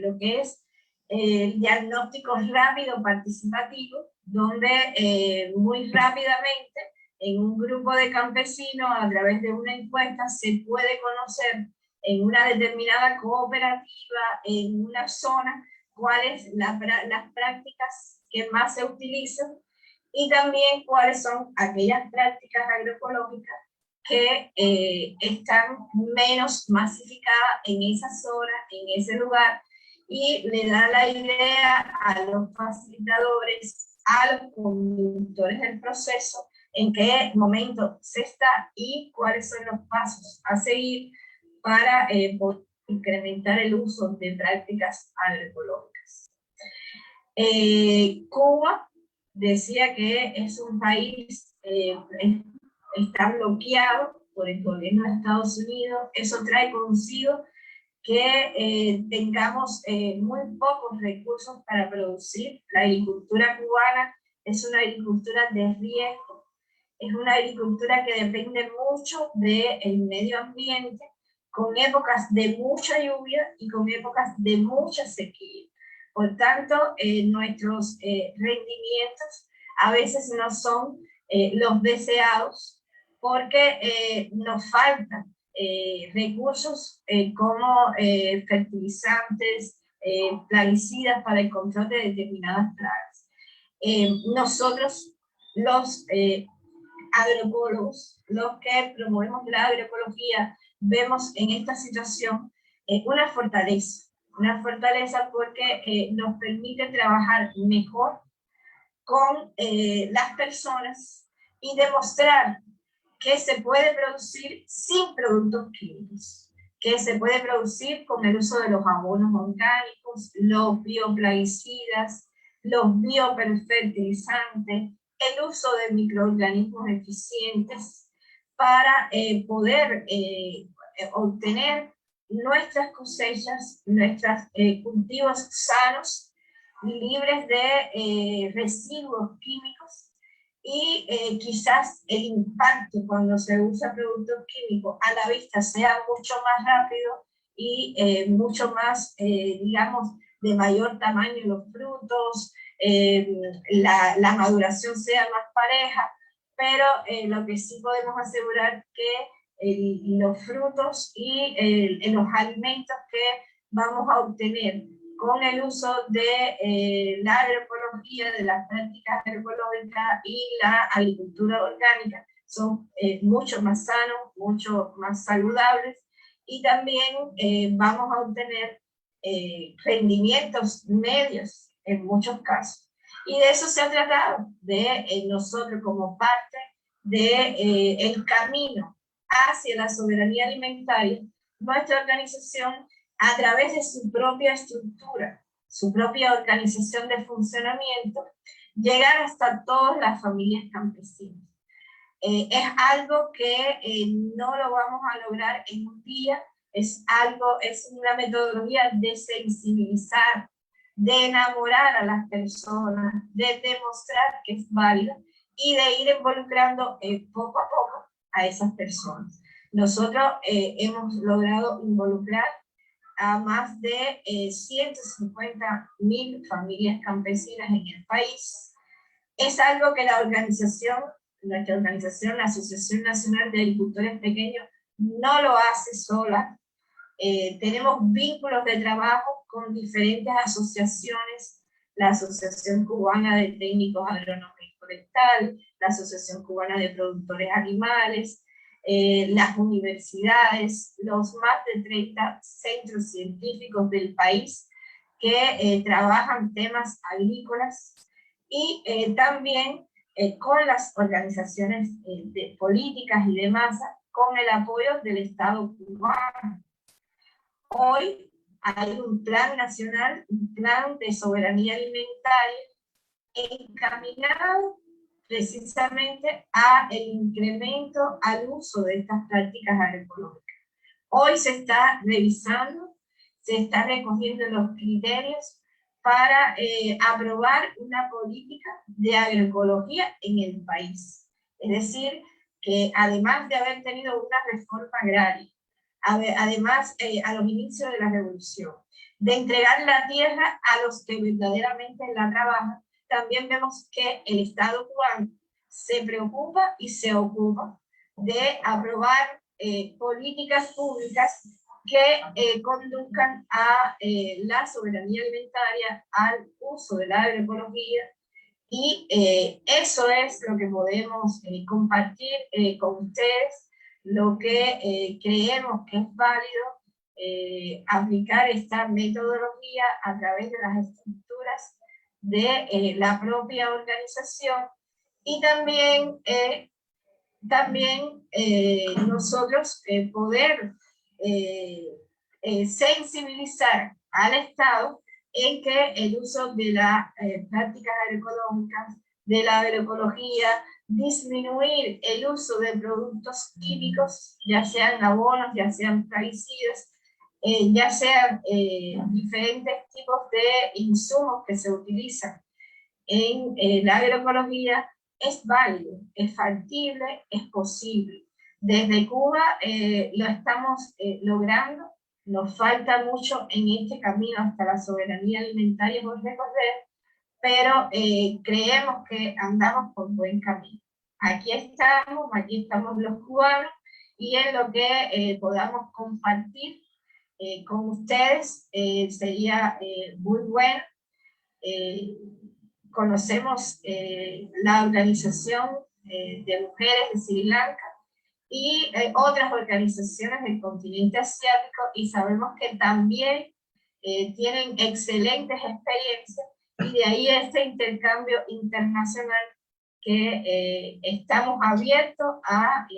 Speaker 5: lo que es el diagnóstico rápido participativo, donde muy rápidamente en un grupo de campesinos, a través de una encuesta, se puede conocer en una determinada cooperativa, en una zona, cuáles las prácticas que más se utilizan y también cuáles son aquellas prácticas agroecológicas que están menos masificadas en esa zona, en ese lugar, y le da la idea a los facilitadores, a los conductores del proceso, en qué momento se está y cuáles son los pasos a seguir para incrementar el uso de prácticas agroecológicas. Cuba decía que es un país, está bloqueado por el gobierno de Estados Unidos. Eso trae consigo que tengamos muy pocos recursos para producir. La agricultura cubana es una agricultura de riesgo, es una agricultura que depende mucho del medio ambiente, con épocas de mucha lluvia y con épocas de mucha sequía. Por tanto, nuestros rendimientos a veces no son los deseados, porque nos faltan recursos como fertilizantes, plaguicidas para el control de determinadas plagas. Nosotros, los agroecólogos, los que promovemos la agroecología, vemos en esta situación una fortaleza porque nos permite trabajar mejor con las personas y demostrar que se puede producir sin productos químicos, que se puede producir con el uso de los abonos orgánicos, los bioplaguicidas, los biofertilizantes, el uso de microorganismos eficientes para poder obtener nuestras cosechas, nuestros cultivos sanos, libres de residuos químicos, y quizás el impacto cuando se usa productos químicos a la vista sea mucho más rápido y mucho más, digamos, de mayor tamaño los frutos, la maduración sea más pareja, pero lo que sí podemos asegurar que los frutos y los alimentos que vamos a obtener con el uso de la agroecología, de las prácticas agroecológicas y la agricultura orgánica son mucho más sanos, mucho más saludables, y también vamos a obtener rendimientos medios en muchos casos. Y de eso se ha tratado, de nosotros como parte del camino hacia la soberanía alimentaria, nuestra organización, a través de su propia estructura, su propia organización de funcionamiento, llegar hasta todas las familias campesinas, Es algo que no lo vamos a lograr en un día, es una metodología de sensibilizar, de enamorar a las personas, de demostrar que es válida y de ir involucrando poco a poco a esas personas. Nosotros hemos logrado involucrar a más de 150.000 familias campesinas en el país. Es algo que nuestra organización, la Asociación Nacional de Agricultores Pequeños, no lo hace sola. Tenemos vínculos de trabajo con diferentes asociaciones, la Asociación Cubana de Técnicos Agrónomos y Forestal, la Asociación Cubana de Productores Animales, las universidades, los más de 30 centros científicos del país que trabajan temas agrícolas, y también con las organizaciones de políticas y de masa, con el apoyo del Estado cubano. Hoy hay un plan nacional, un plan de soberanía alimentaria encaminado precisamente a el incremento al uso de estas prácticas agroecológicas. Hoy se está revisando, se está recogiendo los criterios para aprobar una política de agroecología en el país. Es decir, que además de haber tenido una reforma agraria, además a los inicios de la revolución, de entregar la tierra a los que verdaderamente la trabajan, también vemos que el Estado cubano se preocupa y se ocupa de aprobar políticas públicas que conduzcan a la soberanía alimentaria, al uso de la agroecología, y eso es lo que podemos compartir con ustedes, lo que creemos que es válido aplicar esta metodología a través de las estructuras de la propia organización, y también nosotros poder sensibilizar al Estado en que el uso de las prácticas agroecológicas, de la agroecología, disminuir el uso de productos químicos, ya sean abonos, ya sean plaguicidas, ya sean diferentes tipos de insumos que se utilizan en la agroecología, es válido, es factible, es posible. Desde Cuba lo estamos logrando. Nos falta mucho en este camino hasta la soberanía alimentaria por recorrer, pero creemos que andamos por buen camino. Aquí estamos los cubanos, y en lo que podamos compartir con ustedes sería muy bueno. Conocemos la organización de mujeres de Sri Lanka y otras organizaciones del continente asiático, y sabemos que también tienen excelentes experiencias, y de ahí este intercambio internacional que estamos abiertos a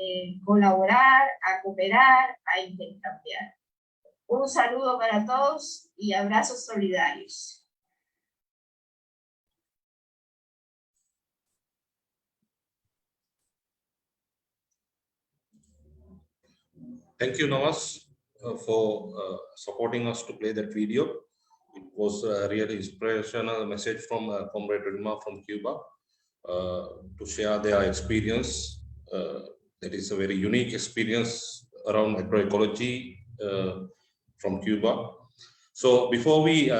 Speaker 5: colaborar, a cooperar, a intercambiar. Un saludo para todos y abrazos solidarios.
Speaker 1: Thank you, Nawaz, for supporting us to play that video. It was a really inspirational message from Comrade Rilma from Cuba to share their experience. That is a very unique experience around agroecology from Cuba. So before we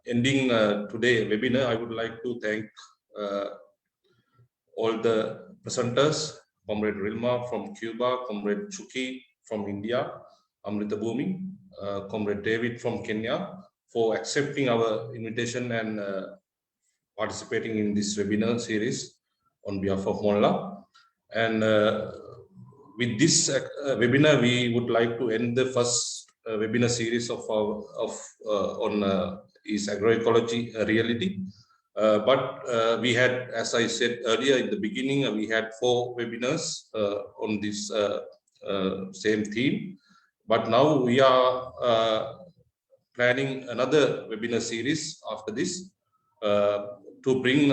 Speaker 1: ending today's webinar, I would like to thank all the presenters, Comrade Rilma from Cuba, Comrade Chuki from India, Amrita Bhumi, Comrade David from Kenya, for accepting our invitation and participating in this webinar series on behalf of Monlar. And with this webinar, we would like to end the first webinar series of is agroecology a reality? But we had, as I said earlier in the beginning, we had 4 webinars on this same theme. But now we are planning another webinar series after this to bring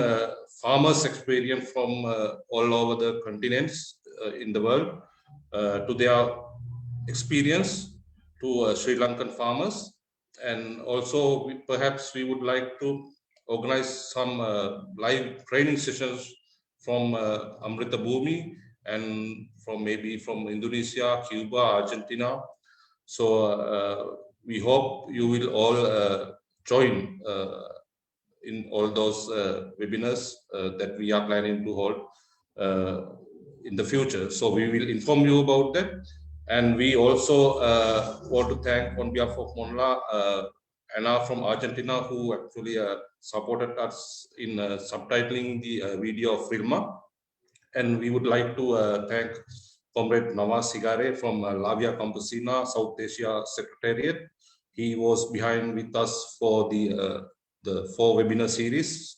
Speaker 1: farmers' experience from all over the continents in the world to their experience to Sri Lankan farmers. And also perhaps we would like to organize some live training sessions from Amrita Bhumi and maybe from Indonesia, Cuba, Argentina. So we hope you will all join in all those webinars that we are planning to hold in the future. So we will inform you about that. And we also want to thank on behalf of Monlar, Anna from Argentina, who actually supported us in subtitling the video of Vilma. And we would like to thank Comrade Nawaz Sigare from Lavia Campesina, South Asia Secretariat. He was behind with us for the 4 webinar series.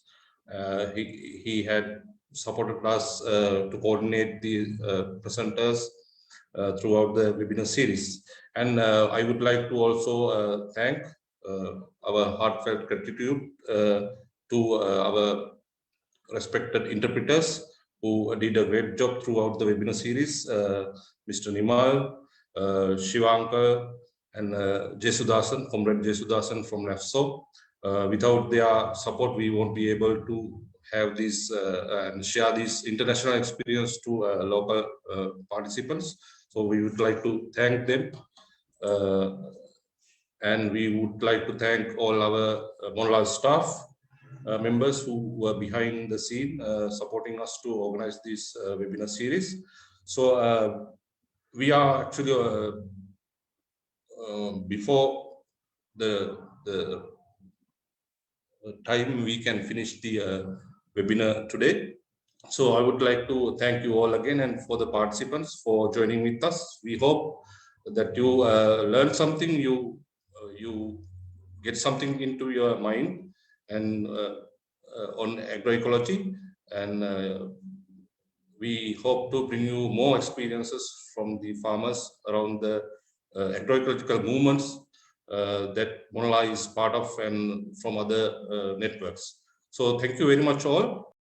Speaker 1: He had supported us to coordinate the presenters throughout the webinar series. And I would like to also thank our heartfelt gratitude to our respected interpreters who did a great job throughout the webinar series, Mr. Nimal, Shivankar, and Jesudasan, Comrade Jesudasan from NAFSO. Without their support, we won't be able to have this and share this international experience to local participants. So we would like to thank them. And we would like to thank all our Monlar staff members who were behind the scene supporting us to organize this webinar series. So we are actually before the time we can finish the webinar today. So I would like to thank you all again, and for the participants for joining with us. We hope that you learn something, you get something into your mind and on agroecology, and we hope to bring you more experiences from the farmers around the agroecological movements that Monlar is part of, and from other networks. So thank you very much all.